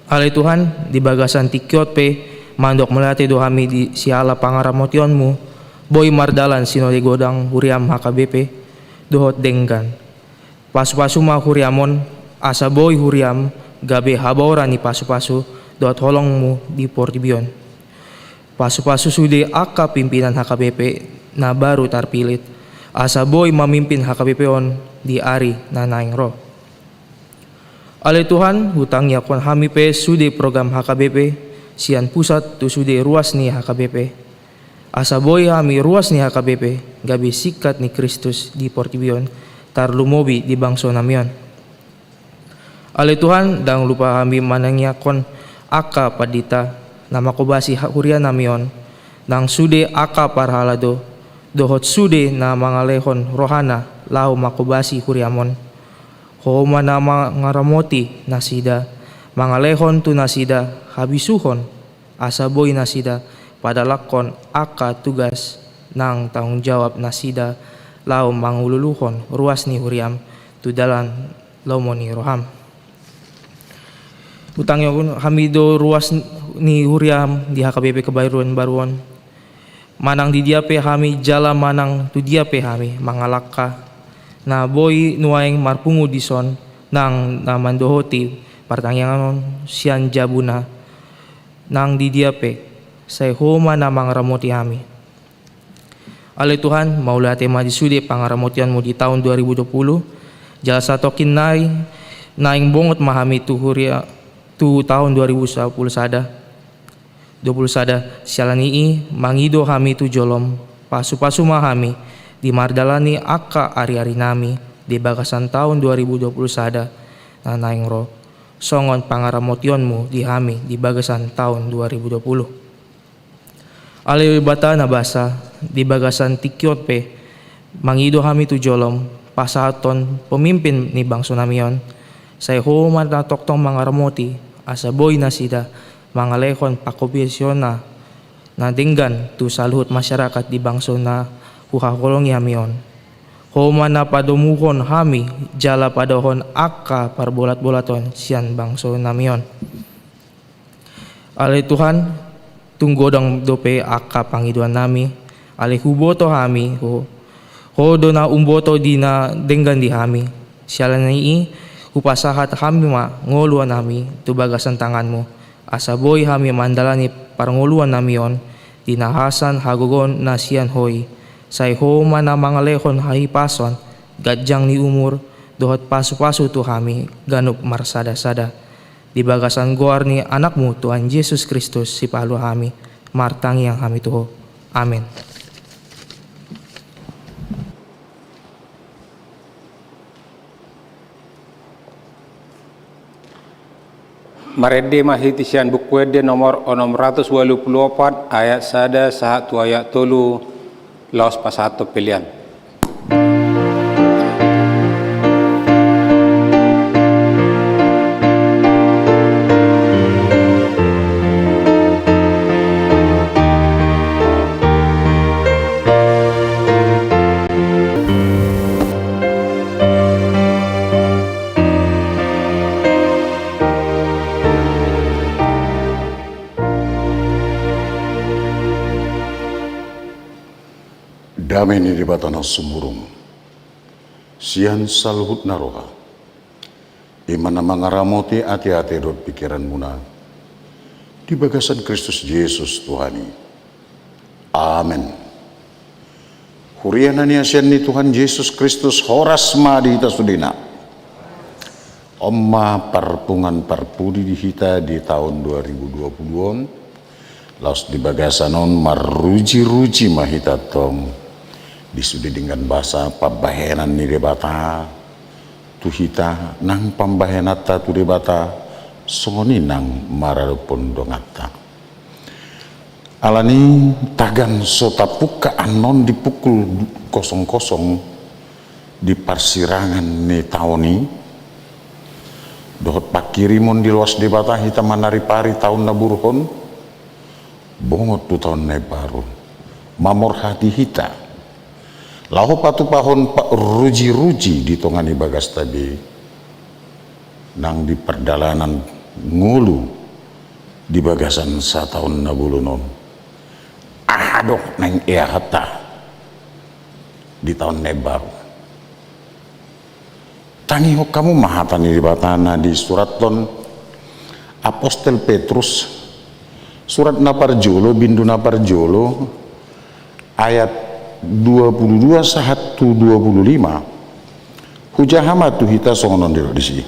Ali Tuhan di bagasan tikyot pe mandok melati do hami di siala pangaramotionmu boy mardalan sino di godang huriam HKBP dohot denggan. Pasu-pasu ma huriamon asa boy huriam gabe habora ni pasu-pasu dohot holongmu di Portibion. Pasu-pasu sude aka pimpinan HKBP na baru tarpilit asa boy mamimpin HKBP on di ari na naing ro. Ale Tuhan hutang yakon hami pe sude program HKBP sian pusat tu sude ruas ni HKBP. Asa boy hami ruas ni HKBP gabi sikat ni Kristus di Portibion tar lumobi di bangso namion. Ale Tuhan dang lupa hami manangyakon aka padita na makubasi hurian namion dang sude aka parhalado dohot sude na mangalehon rohana lau makubasi huriamon. Homa na ngaramoti nasida mangalehon tu nasida habisuhon asa boy nasida padalakon aka tugas nang tanggung jawab nasida lau mangululuhon ruas ni huriam tu dalan lomoni roham. Utang yung hamido ruas ni huriam di HKBP Kebaruan Baruon. Manang di dia pe hami jala manang tu dia pe hami mangalaka na boy nuaing marpungu dison nang namandohoti partangyangan sian jabuna nang di dia pe say homa na mangramoti hami. Ale Tuhan maulate majisude pangaramotian mo di tahun 2020 jala satokin naing bongot mahami tu huria tu tahun 2020 sada sialanii mangido hami tu jolom pasu-pasu mahami di mardalani aka ari-ari nami di bagasan tahun 2020 sada na naing ro songon pangaramotionmu di hami di bagasan tahun 2020. Ale bata na basa di bagasan tikyot pe mangido hami tu jolom pasaton pemimpin ni bangso namion say human na toktong mangaramoti asa boy na sida mangalehon pakobisyon na dinggan tu saluhut masyarakat di bangso na huhakolong yamion. Homa na padumuhon hami jala padahon aka parbolat-bolaton sian bangso namion. Ale Tuhan tunggodang dope aka pangiduan nami ale huboto hami hodo na umboto di na denggan di hami sialan nii upasahat hami ma ngoluan nami tu bagasan tanganmu asa boy hami mandalani parngoluan namion dinahasan hagogon na sian hoy say homa na mangalehon hahipason gadjang ni umur dohot pasu-pasu tu hami ganup marsada-sada di bagasan goar ni anakmu Tuhan Yesus Kristus si palu hami martang yang hami tuho. Amin. Marede mahitisian bukwede nomor 684 ayat sada satu ayat tolu laos pasato pilihan. Damai ni ribatana sumurung, sian salhut naroha, imana mangaramoti ati-ati dot pikiran muna, di bagasan Kristus Yesus Tuhani. Amin. Huriana ni asian ni Tuhan Yesus Kristus horas ma di hita sudina. Omma parpungan parpudi di hita di tahun 2020-on. Laos di bagasanon maruji-ruji mahita tong. Disudi dengan bahasa pambahenan ni debata. Tu hita nang pambahenata tu debata. Songoni nang maralupon dongata. Alani tagan sotapuka anon dipukul 00 di persirangan ni tahun ini. Dohot pakirimon di luas debata hita manari pari tahun naburuhon. Bongot tu tahun na baru. Mamor hati hita. Laho patu pahon pak ruji-ruji di tongani bagas tabi. Nang di perdalanan ngulu di bagasan sa tahun nabulunon. Adok nang ea hata di tahun na baru. Tangi ho kamu mahatani di batana di surat ton Apostel Petrus surat naparjolo bindu naparjolo ayat 22 1 25 hujahama tu hita songonon dilo di sini.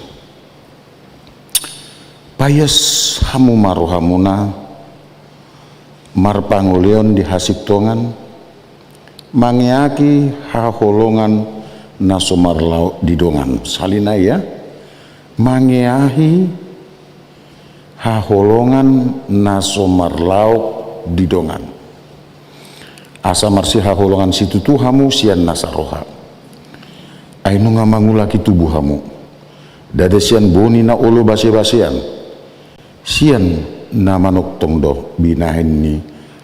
Payas hamu maruhamuna marpanguleon di hasiktongan mangiaki haholongan nasomarlau didongan salina ya mangiahi haholongan nasomarlau didongan asa marsi haholongan situ tuhamu sian nasaroha ainu ngamangulaki tubuhamu dada sian boni na olo base-basean sian na manuk tongdo binahin ni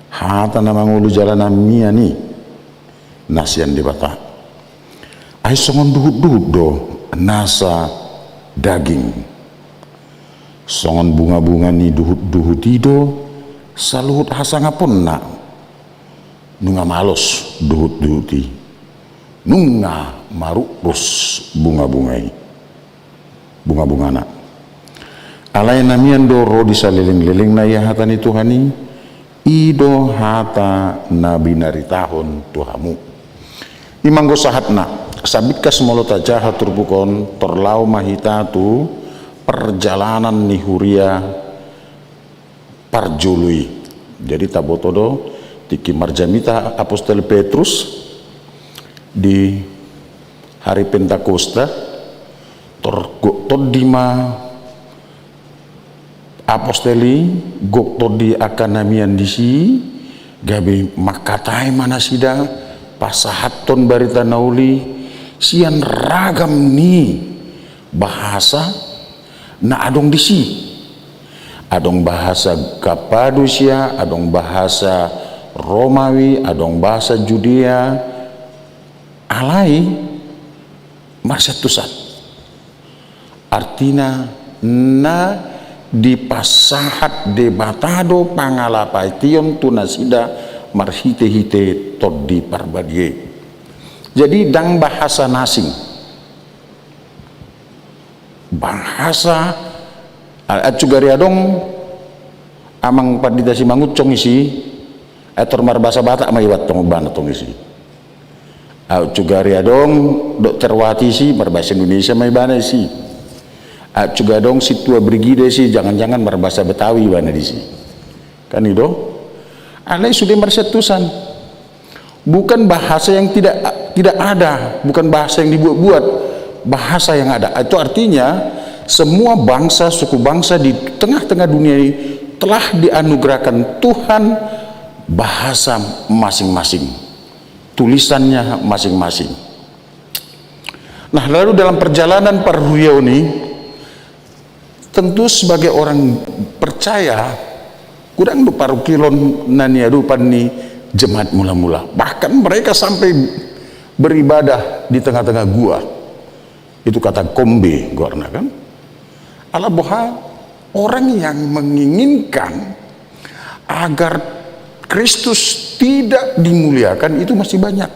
hata na mangulu jalanan mia ni nasian debata ay songon duhut-duhut do nasa daging songon bunga-bunga ni duhut-duhut ido saluhut hasangapon na nunga malos duhut-duhuti nunga marupus bunga-bungai bunga-bunga na alay namian do ro di saliling-liling na yahatani Tuhani ido hata na binari tahun Tuhamu imanggo sahat na sabitkas molota jahat turbukon torlau mahita tu perjalanan nihuria parjului jadi tabotodo tiki marjamita Apostel Petrus di hari Pentakosta tordima aposteli gok tordi akanamian disi gabe makatai mana sida pasahaton barita nauli sian ragam ni bahasa na adong disi adong bahasa Kapadosia adong bahasa Romawi adong bahasa Judea alai marsatusan artina na di pasahat debatado pangalapai tion tunasida marhite-hite todi parbadie. Jadi dang bahasa nasing bahasa acugari adong amang padita si mangucong isi ator marbasa batak maiwat tong bana tong isi acugari adong dokter wati si marbasa Indonesia mai bana isi acugari adong si tua brigide si jangan-jangan marbasa Betawi bana disi kan itu alai sudah marsetusan bukan bahasa yang tidak ada, bukan bahasa yang dibuat-buat, bahasa yang ada. Itu artinya semua bangsa, suku bangsa di tengah-tengah dunia ini telah dianugerahkan Tuhan bahasa masing-masing, tulisannya masing-masing. Nah, lalu dalam perjalanan parhuyo ini, tentu sebagai orang percaya, kurang du parukilon naniadupan ni jemaat mula-mula. Bahkan mereka sampai beribadah di tengah-tengah gua. Itu kata kombe gorna kan. Ala boha orang yang menginginkan agar Kristus tidak dimuliakan itu masih banyak.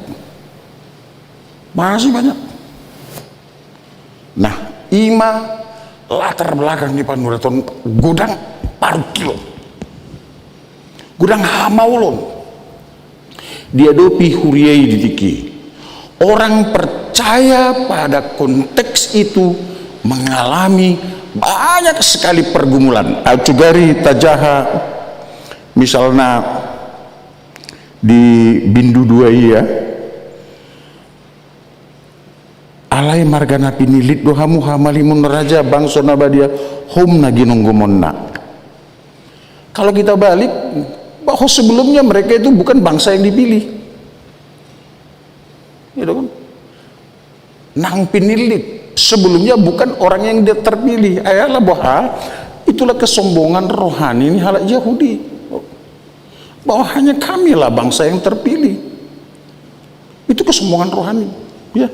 Masih banyak. Nah, ima latar belakang di Panuraton gudang parukilon. Gudang hamaulon. Dia dopi huriai ditiki orang percaya pada konteks itu mengalami banyak sekali pergumulan. Al-Tugari tajaha misalnya di Bindu dua iya, alai margana pinilit dohamu hamalimun raja bangsa nabadia hum naginonggomonna. Kalau kita balik bahwa sebelumnya mereka itu bukan bangsa yang dipilih, gitu kan? Nang pinilit sebelumnya bukan orang yang dia terpilih. Ayalah bahwa itulah kesombongan rohani ini halak Yahudi, bahwa hanya kamilah bangsa yang terpilih. Itu kesombongan rohani, ya.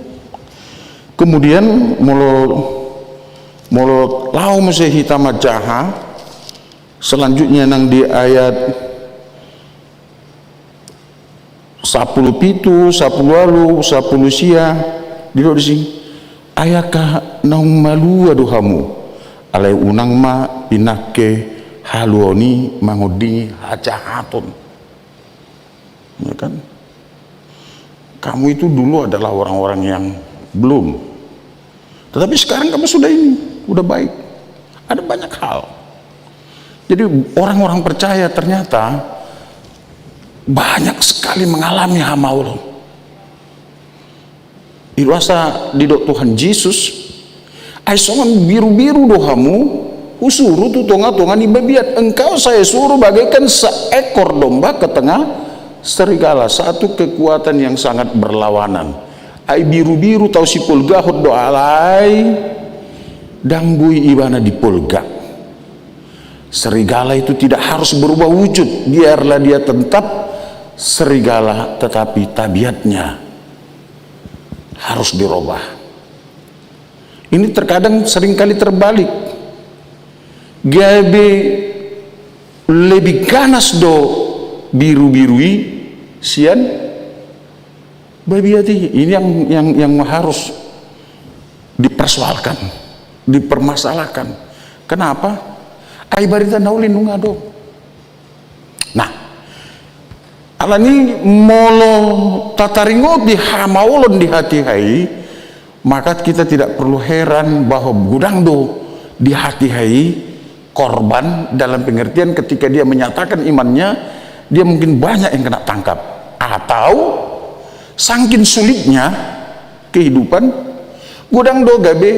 Kemudian mulut lau mese hitam jaha, selanjutnya nang di ayat 10 pitu, 10 walu, 10 sia di sini. Ayakah naung malu aduhamu alai unang ma pinake haluoni mangodi hajahaton, ya kan? Kamu itu dulu adalah orang-orang yang belum, tetapi sekarang kamu sudah ini, udah baik. Ada banyak hal. Jadi orang-orang percaya ternyata banyak sekali mengalami hama Allah. Iluasa didok Tuhan Yesus, ai songan biru-biru dohamu, usuru tu tonga-tonga ni babiat. Engkau saya suruh bagaikan seekor domba ke tengah serigala. Satu kekuatan yang sangat berlawanan. Ai biru-biru tau si polga hot do alai dangbui ibana di polga. Serigala itu tidak harus berubah wujud, biarlah dia tetap serigala, tetapi tabiatnya harus dirubah. Ini terkadang seringkali terbalik. Gabe lebih ganas do biru-birui sian babiati. Ini yang harus dipersoalkan, dipermasalahkan. Kenapa? Ai barita naulin nungado. Nah, alani molo tataringo di hamaulon di hati hai, maka kita tidak perlu heran bahwa gudang do di hati hai korban, dalam pengertian ketika dia menyatakan imannya, dia mungkin banyak yang kena tangkap, atau saking sulitnya kehidupan gudang do gabe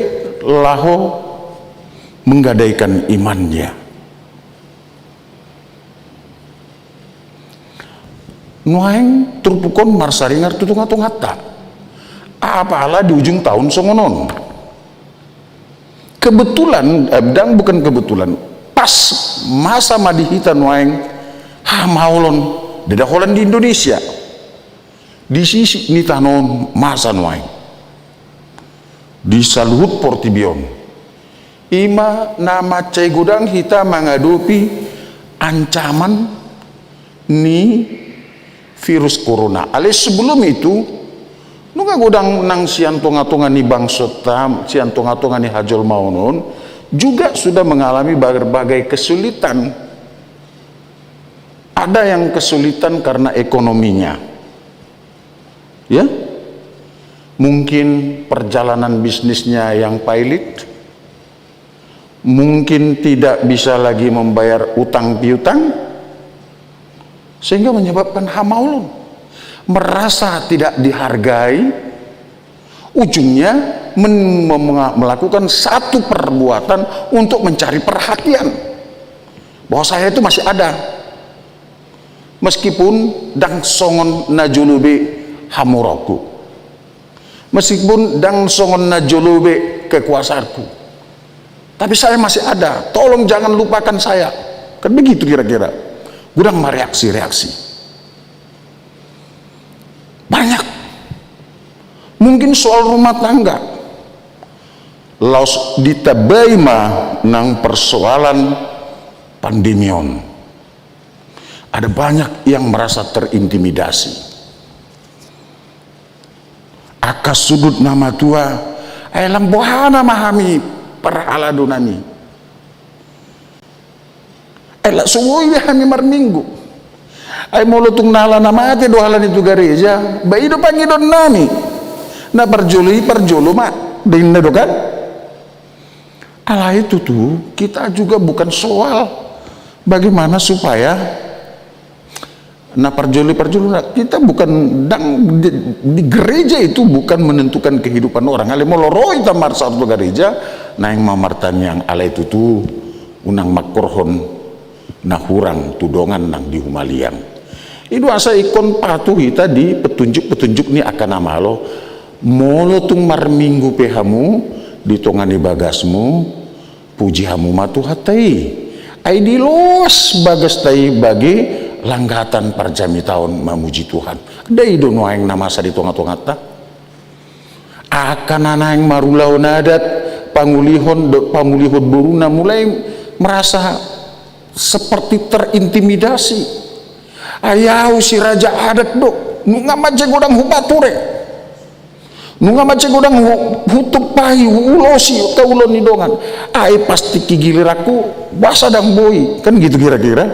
laho menggadaikan imannya. Nuaing terpukon marsaringar tutunga-tungata apalah di ujung tahun songonon. Kebetulan dan bukan kebetulan, pas masa madihita nuaing hamaulon dedaholan di Indonesia di sisi nitanon masa nuaing di Saluhut Portibion ima nama cai gudang hita menghadapi ancaman ni virus corona. Alias sebelum itu nunga gudang nang sian tonga-tonga ni bangsa tam, sian tonga-tonga ni hajol maunon juga sudah mengalami berbagai kesulitan. Ada yang kesulitan karena ekonominya, ya, mungkin perjalanan bisnisnya yang pailit, mungkin tidak bisa lagi membayar utang piutang, sehingga menyebabkan hamaulun, merasa tidak dihargai, ujungnya melakukan satu perbuatan untuk mencari perhatian bahwa saya itu masih ada, meskipun dang songon najulube hamuroku, meskipun dang songon najulube kekuasaanku, tapi saya masih ada, tolong jangan lupakan saya. Kan begitu kira-kira gudang mereaksi-reaksi banyak. Mungkin soal rumah tangga, laos ditabaima nang persoalan pandemion, ada banyak yang merasa terintimidasi. Akas sudut nama tua elang bohana mahami perhala dunami elak subuh kami marminggu ay mulutung nala namate do halan itu gereja bayi do pangidon nami Na perjolo mak dinda do kan. Allah itu tuh kita juga bukan soal bagaimana supaya na perjolo kita bukan di gereja itu bukan menentukan kehidupan orang. Ale moloroi tamar satu gereja na yang mamartan yang Allah itu tuh unang makorhon na hurang tudongan nang di humaliang. Itu asa ikon patuhi tadi petunjuk ni akan amalo molo tung marminggu pehamu ditongani bagasmu puji hamu matu hatai ai dilos bagas tai bagi langgatan parjami tahun memuji Tuhan dai dono aing namasa di tonga-tonga ta akan anak yang marulau nadat pamulihon buruna mulai merasa seperti terintimidasi. Ayaw si raja adat do nunga mace godang hupature nunga mace godang hutupai ulosi taulon ni dongan ai pasti kigilir aku basa dang boy kan gitu kira-kira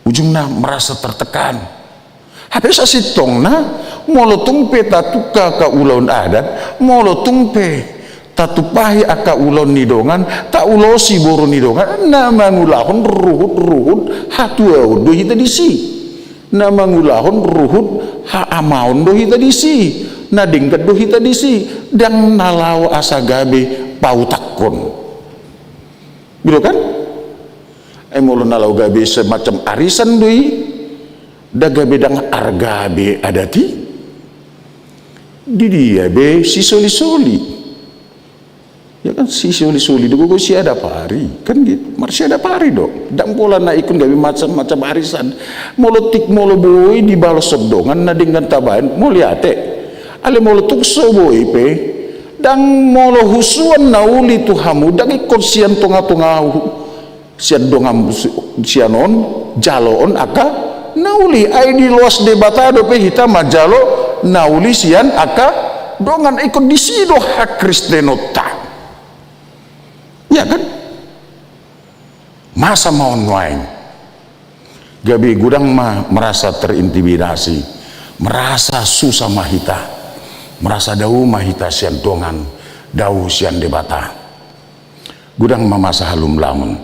ujungnya merasa tertekan habis asitong na molotung pe tatuka ka ulon adat molotung pe tatupahi aka ulon ni dongan ta ulosi boru ni dongan na mangulahon ruhut hatu do hita disi na mangulahon ruhut ha amaon do hita disi na dingkat do hita disi dan nalaw asa gabe pautakon gitu kan molo nalaw gabe semacam arisan doi da gabe dang argabe adati di dia be si soli ya kan si soli do si ada pari kan gitu marsi ada pari do dan pola na ikun gawe macam-macam arisan molo boy di balos sedongan na dengan tabahan moliate ale molo tukso boy pe dan molo husuan nauli tu hamu dan ikon sian tonga-tonga sian dongam sianon jaloon aka nauli ai di luas debatado pe hita majalo nauli sian aka dongan ikon disido hak kristenota. Ya kan masa mau nuain gabi gudang merasa terintimidasi merasa susah mahita merasa dau mahita sian dongan dau sian debata gudang mamasa halum lamun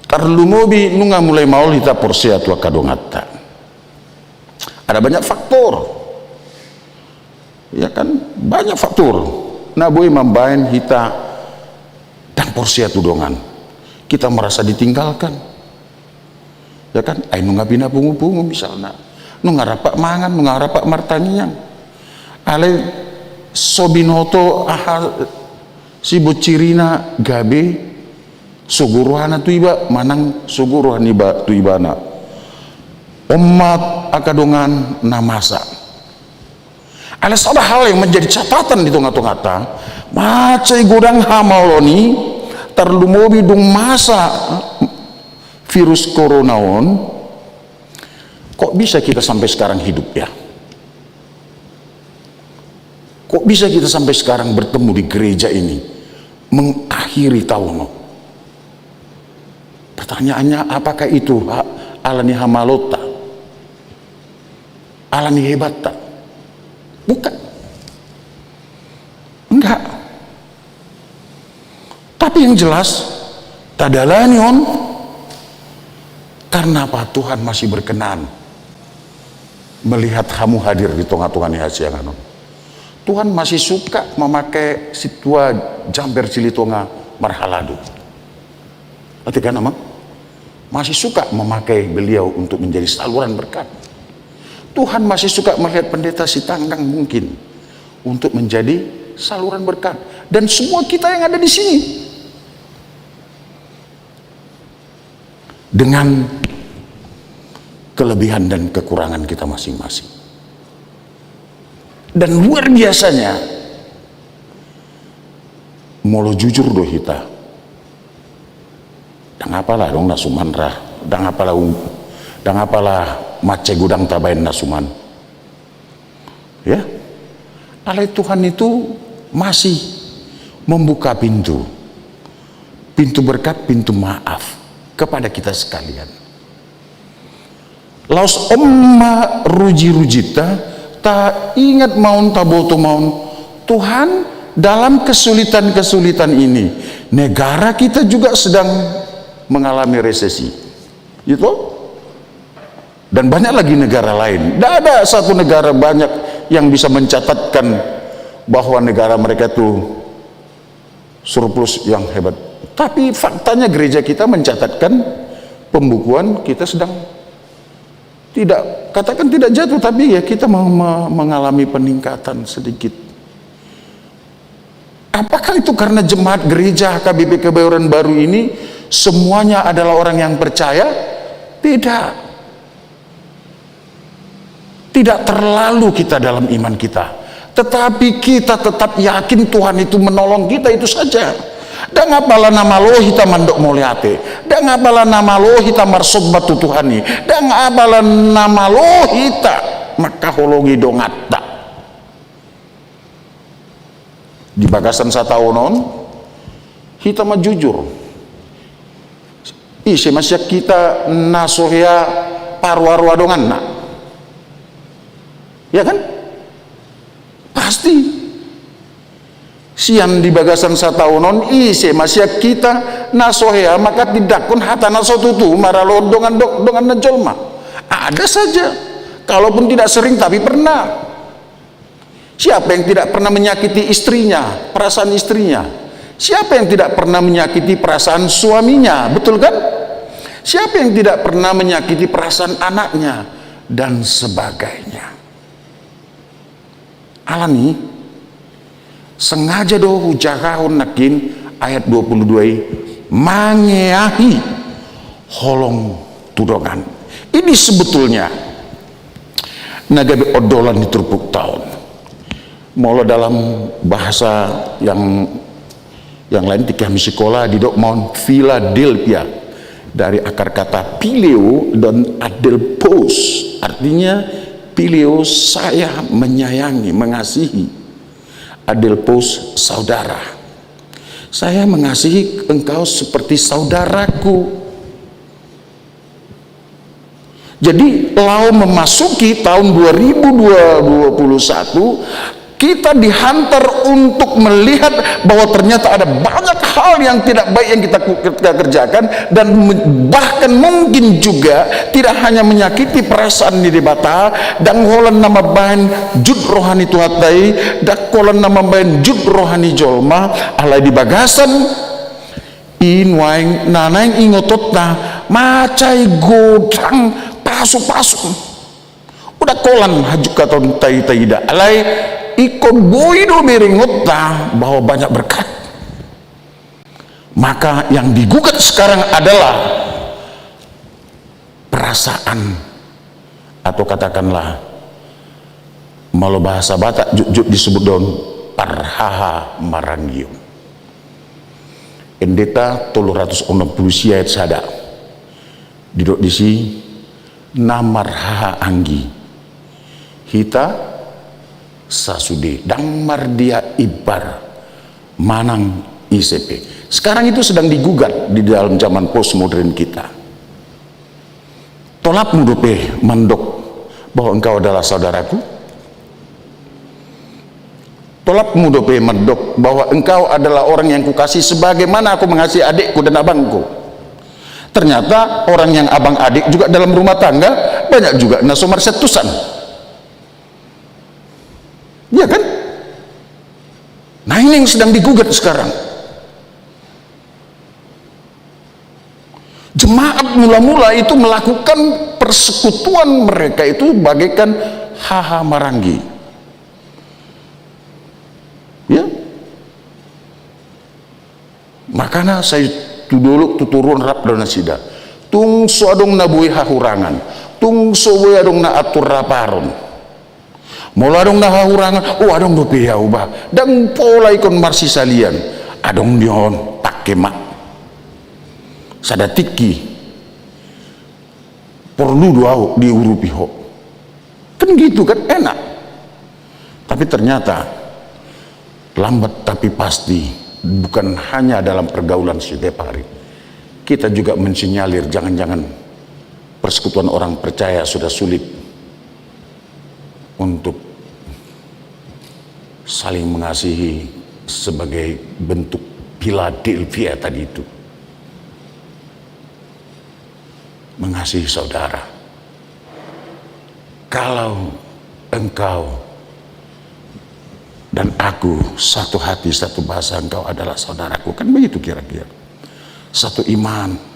tarlumobi nunga mulai maul hita porsia tua kadongata ada banyak faktor ya kan banyak faktor na boy mambain hita dan porsia tudongan kita merasa ditinggalkan ya kan ai nunga bina pungu-pungu misalnya nunga rapak mangan nunga rapak martaniang ale sobinoto aha si bocirina gabe suguruhana tuiba manang suguruhan iba tuibana umat akadongan namasa ada satu hal yang menjadi catatan di tengah-tengah ta macai godang hamaloni terlumobi dung masa virus coronaon kok bisa kita sampai sekarang hidup ya kok bisa kita sampai sekarang bertemu di gereja ini mengakhiri tahun pertanyaannya apakah itu alani hamalota alani hebat tak bukan enggak tapi yang jelas tadalani on karena apa Tuhan masih berkenan melihat kamu hadir di tengah-tengah hasiangan Tuhan masih suka memakai situa jamber cilitonga marhaladu ketika nama masih suka memakai beliau untuk menjadi saluran berkat Tuhan masih suka melihat pendeta si tanggang mungkin untuk menjadi saluran berkat dan semua kita yang ada di sini dengan kelebihan dan kekurangan kita masing-masing dan luar biasanya molo jujur do hita dan apalah dong nasumanrah dan apalah mace gudang tabain nasuman ya Allah Tuhan itu masih membuka pintu berkat pintu maaf kepada kita sekalian laos omma ruji-rujita Ta ingat maun taboto maun, Tuhan dalam kesulitan-kesulitan ini, negara kita juga sedang mengalami resesi. Gitu? Dan banyak lagi negara lain. Tidak ada satu negara banyak yang bisa mencatatkan bahwa negara mereka itu surplus yang hebat. Tapi faktanya gereja kita mencatatkan pembukuan kita sedang tidak, katakan tidak jatuh, tapi ya kita mengalami peningkatan sedikit. Apakah itu karena jemaat gereja HKBP Kebayoran Baru ini semuanya adalah orang yang percaya? Tidak. Tidak terlalu kita dalam iman kita, tetapi kita tetap yakin Tuhan itu menolong kita, itu saja. Dan apalah nama lo hita mandok moliate, dan apalah nama lo hita marsok batu Tuhani, dan apalah nama lo hita makahologi dongata. Di bagasan sataonon hita mah jujur. Isi masyak kita nasohya parwarwa dongan na. Ya kan? Pasti. Sian di bagasan sataunon ise masya kita nasohea maka tidak pun hata nasotutu maralo dongan najolma. Ada saja, kalaupun tidak sering tapi pernah. Siapa yang tidak pernah menyakiti istrinya, perasaan istrinya? Siapa yang tidak pernah menyakiti perasaan suaminya? Betul kan? Siapa yang tidak pernah menyakiti perasaan anaknya dan sebagainya? Alami sengaja doh hujakahun nakin ayat 22 mangeahi holong tudongan. Ini sebetulnya nagabe odolan di terpuk tahun. Mula dalam bahasa yang lain di kami sekolah di dok Mount Philadelphia, dari akar kata pileo dan adelpos, artinya pileo saya menyayangi, mengasihi, adelpos saudara, saya mengasihi engkau seperti saudaraku. Jadi lau memasuki tahun 2021, kita dihantar untuk melihat bahwa ternyata ada banyak hal yang tidak baik yang kita kerjakan, dan bahkan mungkin juga tidak hanya menyakiti perasaan diri bata dan holan nama bahan jud rohani tuhatai dan kolan nama bahan jud rohani jolma alai di bagasan inwaing nanaing ingototna macai godang pasu-pasu udah kolan hajuk katon tai-tai ida alai ikon boido meringotna bahwa banyak berkat. Maka yang digugat sekarang adalah perasaan, atau katakanlah malu bahasa Batak jujur disebut don parhaha maranggium. Endeta 360 siayat sada didok disi namarhaha anggi hita sasude dang mardia ibar manang ICP. Sekarang itu sedang digugat di dalam zaman postmodern kita. Tolap mudope mendok bahwa engkau adalah saudaraku. Tolap mudope mendok bahwa engkau adalah orang yang kukasih sebagaimana aku mengasihi adikku dan abangku. Ternyata orang yang abang adik juga dalam rumah tangga banyak juga nasomar setusan. Ya kan? Nah ini yang sedang digugat sekarang. Jemaat mula-mula itu melakukan persekutuan mereka itu bagaikan haha maranggi. Ya. Makanya saya dulu tuturun rap dona sida. Tung suadong nabui hahurangan. Tung sowe adong na atur raparon. Mula adong nahahurangan, adong dope ya ubah, dan pola ikon marsi salian, adong dion takemak, sadatiki, perlu doa diurupi ho, kan gitu kan enak, tapi ternyata lambat tapi pasti, bukan hanya dalam pergaulan setiap hari, kita juga mensinyalir jangan-jangan persekutuan orang percaya sudah sulit untuk saling mengasihi sebagai bentuk Philadelphia tadi itu. Mengasihi saudara. Kalau engkau dan aku satu hati, satu bahasa, engkau adalah saudaraku. Kan begitu kira-kira. Satu iman.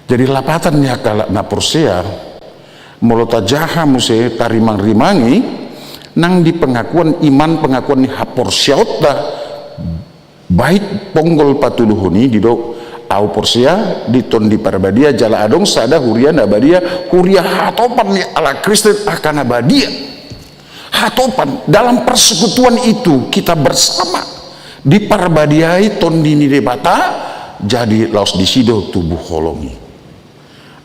Jadi lapatannya kalau na Persea molota jaha muse tarimang-rimangi nang di pengakuan iman pengakuan ni haporsiaota baik ponggol patuluhuni di do au Persea di ton di parbadia jala adong sada huria nabadia huria hatopan ni ala Kristen akan abadia hatopan dalam persekutuan itu kita bersama di parbadiai ton di debata jadi laos di sido tubuh holongi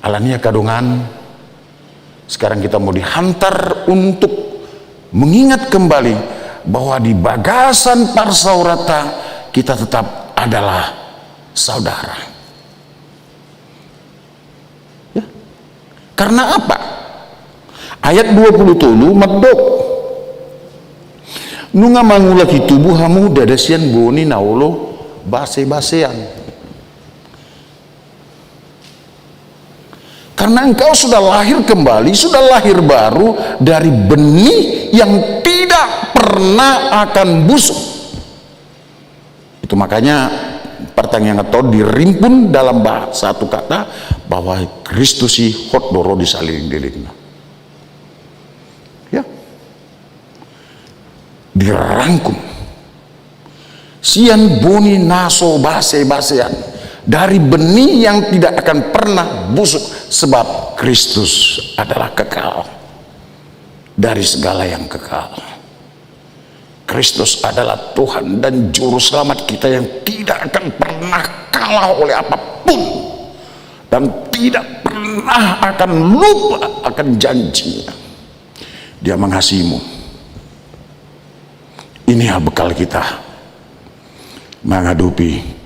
alania kadongan. Sekarang kita mau dihantar untuk mengingat kembali bahwa di bagasan parsaurata kita tetap adalah saudara. Ya. Karena apa? Ayat 20 tolu medok. Nunga mangulaki tubuh hamu dadasian boni naulo base-basean. Karena engkau sudah lahir kembali, sudah lahir baru dari benih yang tidak pernah akan busuk. Itu makanya pertanyaan atau dirimpun dalam bahasa satu kata bahwa Kristus hot doro disaling dilingna. Ya, dirangkum. Sian boni naso base-basean. Dari benih yang tidak akan pernah busuk sebab Kristus adalah kekal dari segala yang kekal. Kristus adalah Tuhan dan juru selamat kita yang tidak akan pernah kalah oleh apapun dan tidak pernah akan lupa akan janjinya. Dia mengasihimu. Ini bekal kita menghadapi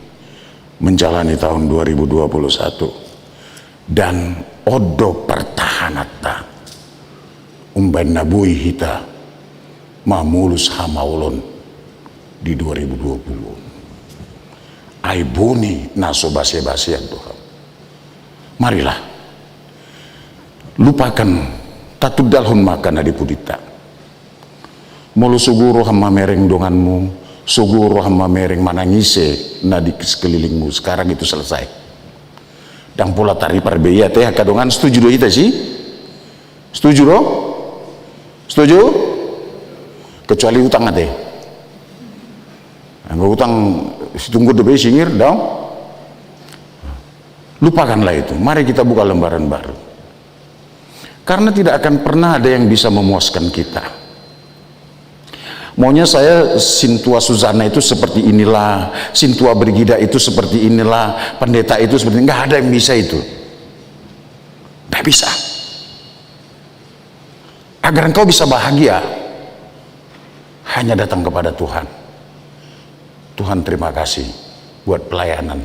menjalani tahun 2021 dan odo pertahanata umban nabui hita mamulus hamaulon di 2020 aibuni naso base-basean Tuhan. Marilah lupakan tatud dalhon makan adi pudita mulu suguro hama mereng donganmu suguro hama mereng manangise na di sekelilingmu. Sekarang itu selesai dan pula tari parbeia teh kadongan setuju do ita sih? Setuju do? Setuju? Kecuali utang ate anggo utang tunggu debe singir dong. Lupakanlah itu, mari kita buka lembaran baru karena tidak akan pernah ada yang bisa memuaskan kita. Maunya saya Sintua Suzana itu seperti inilah, Sintua Brigida itu seperti inilah, pendeta itu seperti ini. Nggak ada yang bisa itu. Nggak bisa. Agar engkau bisa bahagia, hanya datang kepada Tuhan. Tuhan terima kasih buat pelayanan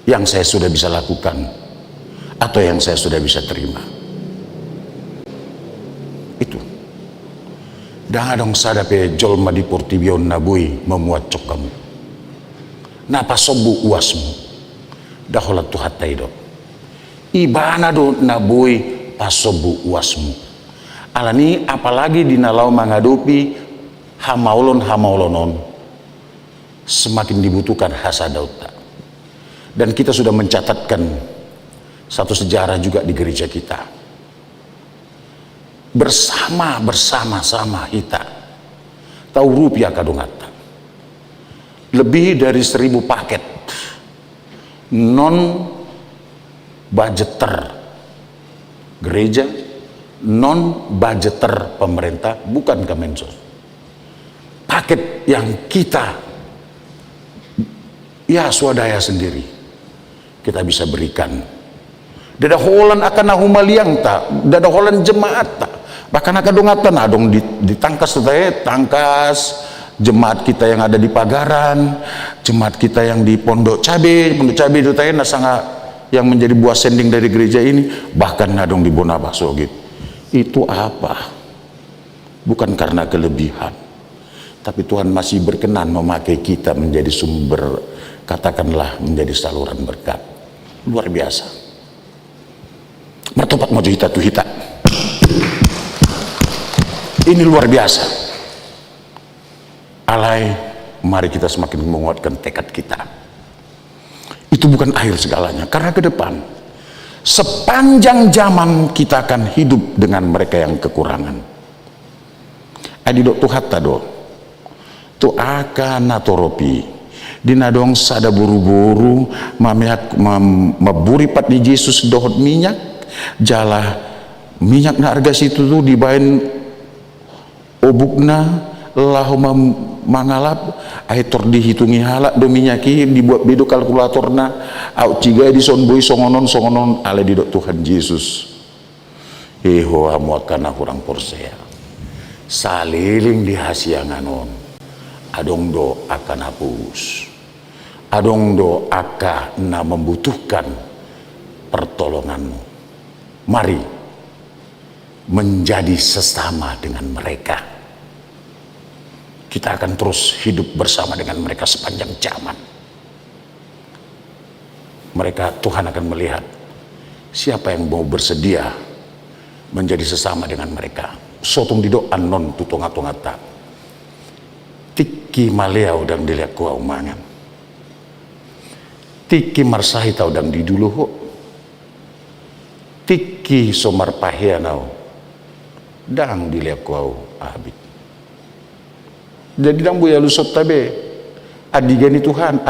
yang saya sudah bisa lakukan atau yang saya sudah bisa terima. Itu. Dah dong sadape jolma di portibion nabui memuat cok kamu. Napa sobu uasmu. Daholat tuhat taido. Ibana do nabui pasobu uasmu. Alani apalagi dinalau menghadapi hamaulon-hamaulonon. Semakin dibutuhkan hasadauta. Dan kita sudah mencatatkan satu sejarah juga di gereja kita. Bersama-sama kita tahu rupiah kadungata lebih dari 1000 paket non budgeter gereja, non budgeter pemerintah, bukan Kemensos, paket yang kita ya swadaya sendiri kita bisa berikan. Dadaholan akan nahumaliang ta, dadaholan jemaat ta. Bahkan akadongatan adong ditangkas tangkas jemaat kita yang ada di Pagaran, jemaat kita yang di Pondok Cabe itu teh nasanga yang menjadi buah sending dari gereja ini, bahkan adong di Bonabasogit. Itu apa? Bukan karena kelebihan, Tapi Tuhan masih berkenan memakai kita menjadi sumber, katakanlah menjadi saluran berkat. Luar biasa. Mertopat mojo hita tu hita. Ini luar biasa. Alai, mari kita semakin menguatkan tekad kita. Itu bukan akhir segalanya, karena ke depan sepanjang zaman kita akan hidup dengan mereka yang kekurangan. Adidok tuhata do, tu akan natoropi, dinadong sada buru-buru, maburi pat di Yesus dohot minyak, jala minyak na harga situ tuh dibain obukna, lahu mangalap, aitor dihitungi halak do minyaki, dibuat bido kalkulatorna, au ciga di sonboi songonon ale didok Tuhan Yesus. Eho amuakana kurang porsea. Saliling di hasianganon. Adong do akan hapus. Adong do akan membutuhkan pertolonganmu. Mari menjadi sesama dengan mereka. Kita akan terus hidup bersama dengan mereka sepanjang zaman. Mereka, Tuhan akan melihat siapa yang mau bersedia menjadi sesama dengan mereka. Sotong dido anon tutonga-tongata. Tiki malea udang dilihat kuah umangan. Tiki marsahita udang diduluho. Tiki somar pahianau dang dilihat kuah abid. Jadi dang boy alusot tabe. Adigani Tuhan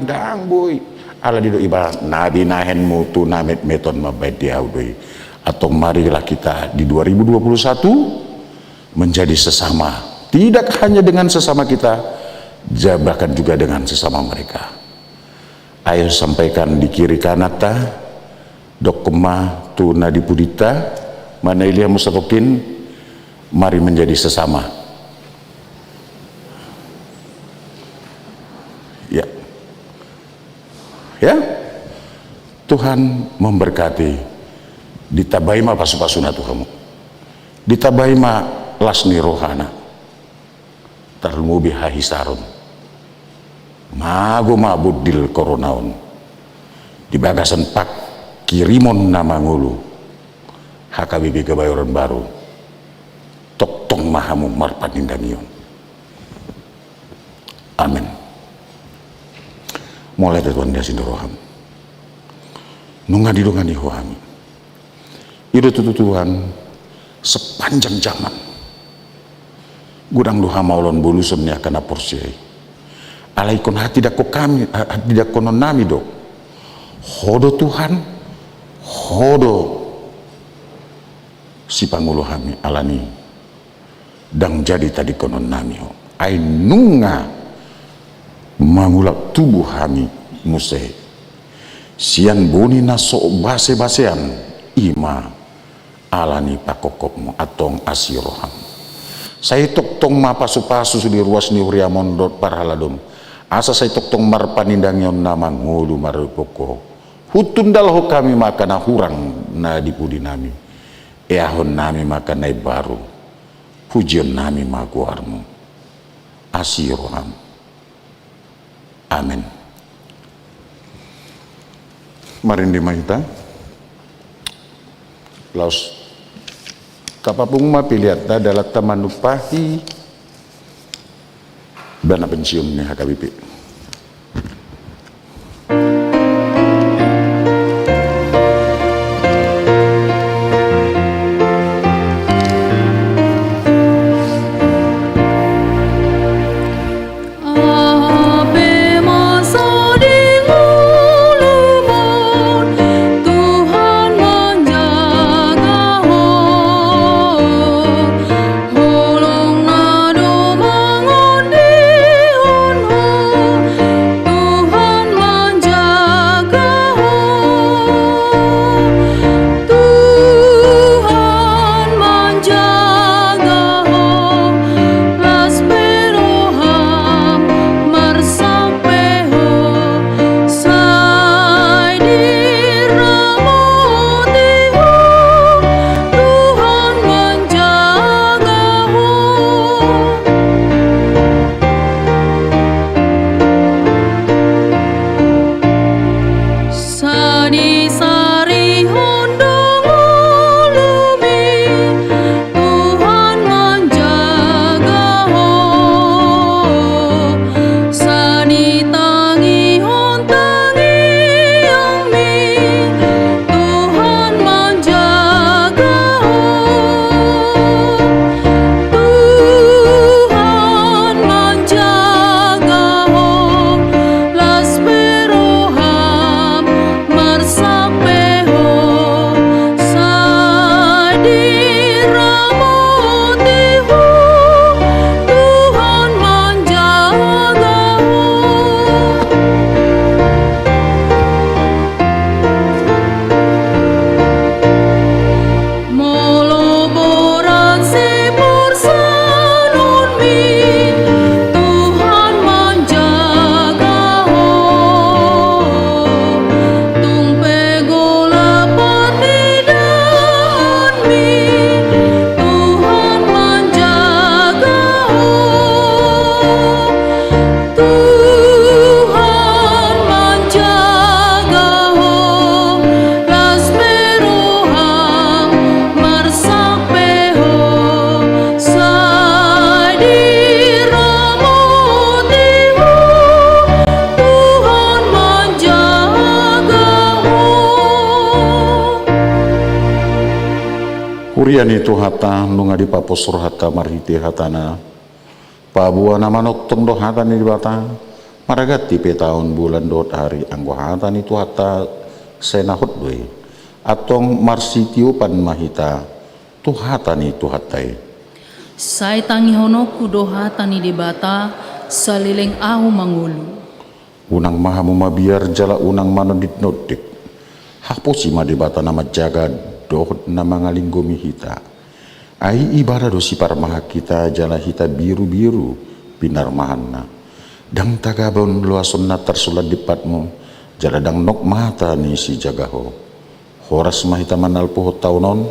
dang boy. Ala dido ibarat nabi nahen mutu namet meton mabait diaudoi. Atau marilah kita di 2021 menjadi sesama, tidak hanya dengan sesama kita, bahkan juga dengan sesama mereka. Ayo sampaikan di kiri kanata, dokma tu nadipudita, mana ilia musatokin, mari menjadi sesama. Ya, Tuhan memberkati. Ditabaima pasu-pasuna Tuhanmu, ditabaima lasni rohana, tarmubi hahisarun, mago mabudil koronaun, di bagasan pak kirimon nama ngulu, hakabibi kebayoran baru, toktong mahamu marpanindamion. Amin. Mulai dari Tuhan diasin roham, nunga didongani hoami. Itu Tuhan sepanjang zaman gudang duha maulon bulusun ya kana porsiai alaikon hati dako kami tidak konon nami do hodo Tuhan hodo si pangulu kami alani dang jadi tadi konon nami ho ai nunga mangulak tubuh kami museh sian boni naso base-basean ima alani pakokopmu atong asiroham. Saya toktong mapasu-pasu di ruas ni uriamondot parhaladom. Asa saya toktong marpanindangyon namang ngulu marupoko. Hutundal ho kami makana hurang na dipudi nami. Eahon nami makana baru. Pujion nami maguarmu. Asiroham. Amin. Marindi mahita. Laos kapapung mapiliat adalah teman nupahi dana pensiun ni HKBP. Oh Huriani tu hata nunga di paposur hata marhiti hatana pabua nama noktong do hatani di bata maragati pe tahun bulan dot hari anggo hatani tu hata senahut doi atong marsitio pan mahita tu hatani tu hatai Sai tangi honoku do hatani di bata salileng ahu mangulu. unang mahamu mabiar jala unang manodit nodik haposi ma di bata nama jaga dohot na mga linggomi hita ay ibara do si parmaha kita jala hita biru-biru pinarmahan na dang tagabon luason na tersulat di patmo jala dang nok mata ni si jagaho horas mahita manal pohot taunon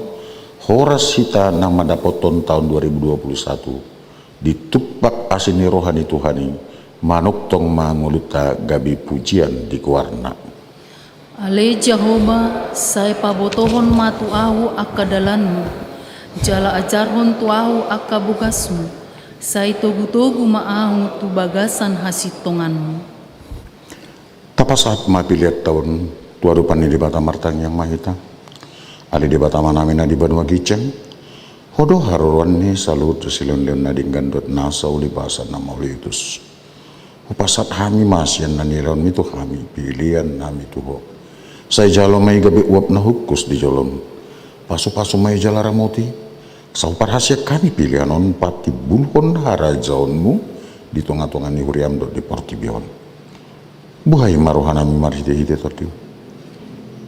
horas hita nang madapoton tahun 2021 ditupak asini rohani Tuhani manuktong manguluta gabi pujian di kuarna. Ale Jehovah, sai pabotohon matu ahu akadalanmu, jala ajarhon tu ahu akabugasmu, sai togu-togu maahu tu bagasan hasitonganmu. Tapasat mapiliat tahun tuadupan di bata martang yang mahita, ali di bata manamina di Banua Giceng, hodo haruan ni salut silon-leon na dinggandot nasa uli basa na maulitus. Upasat hami masyan na nilaon mito hami, pilihan nami tuho. Saya jalo may gabi uap na hukus di jolom. Paso-paso may jalara moti. Sa parhasya kami pilihan on pati bulhon harajaonmu di tunga-tunga ni huriam do di portibihon. Buhay maruhan nami marhite-hite tertiu.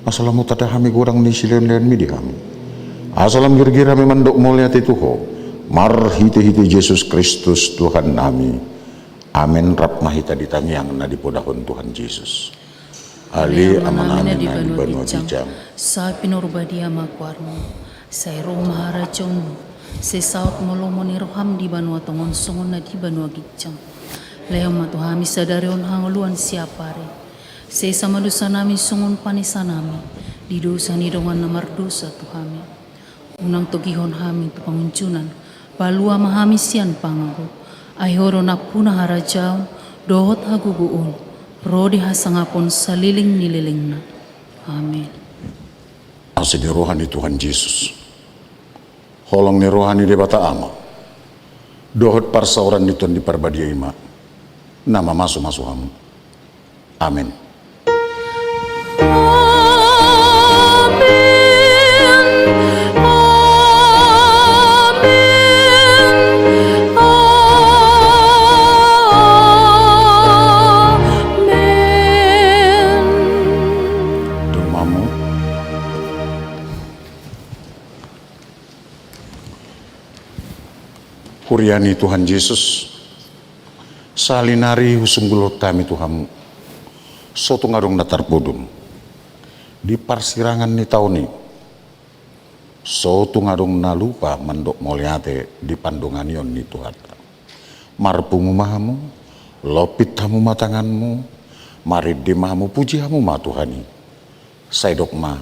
Asalamu tada hami kurang ni silion-lion mi di hami. Asalam gira-gira mi mandok mulia tituho. Marhite-hite Yesus Kristus Tuhan nami. Amin rap mahita di tamiang na dipodahon Tuhan Yesus. Ali amanamina di Banua Giceng. Sa pinurbadia makwarmo, sa Roma harajon, sa saut molomo ni roham di Banua tongon songon na di Banua Giceng. Leo matuhami sa darion hanguluan siapare. Sa samadusa nami songon panisa nami, di dosa ni dongan na mardosa tuhami. Unang tugihon hami tu panguncunan, balua mahami sian pangago. Ayoro nakpuna harajaw, dohot haguguun, rodi hasangapon saliling nililing na. Amen. Asa di rohani Tuhan Yesus. Holong ni rohani di bata ama. Dohot parsauran ni Tuhan di parbadia ima. Nama masu-masu hamu. Amin. Huriani Tuhan Yesus salinari husunggulot kami Tuhan soto ngarong natar bodum di parsirangan ni tahun ni soto ngarong nalupa mandok moliate di pandungan yon ni Tuhan marpumu mahamu lopit hamu matanganmu marid di mahamu puji hamu ma Tuhani Saya dokma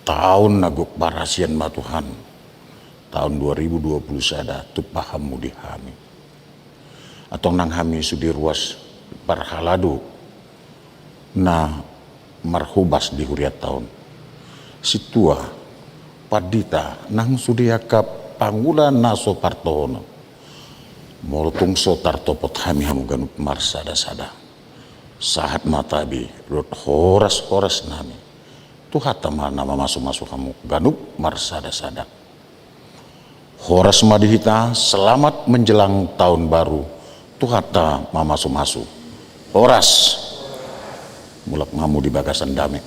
tahun naguk parasian ma Tuhan tahun 2020 sada tu pahamu di hami atau nang hami sudi ruas parhaladu na marhubas di huriat tahun situa padita nang sudi akap pangulan naso partono molotung so tartopot hami hamu ganup marsada sada saat matabi rot horas nami Tuhata nama masuk kamu ganup marsada sada. Horas madihita selamat menjelang tahun baru. Tuhata masuk. Horas mulak mamu di bagasan damai.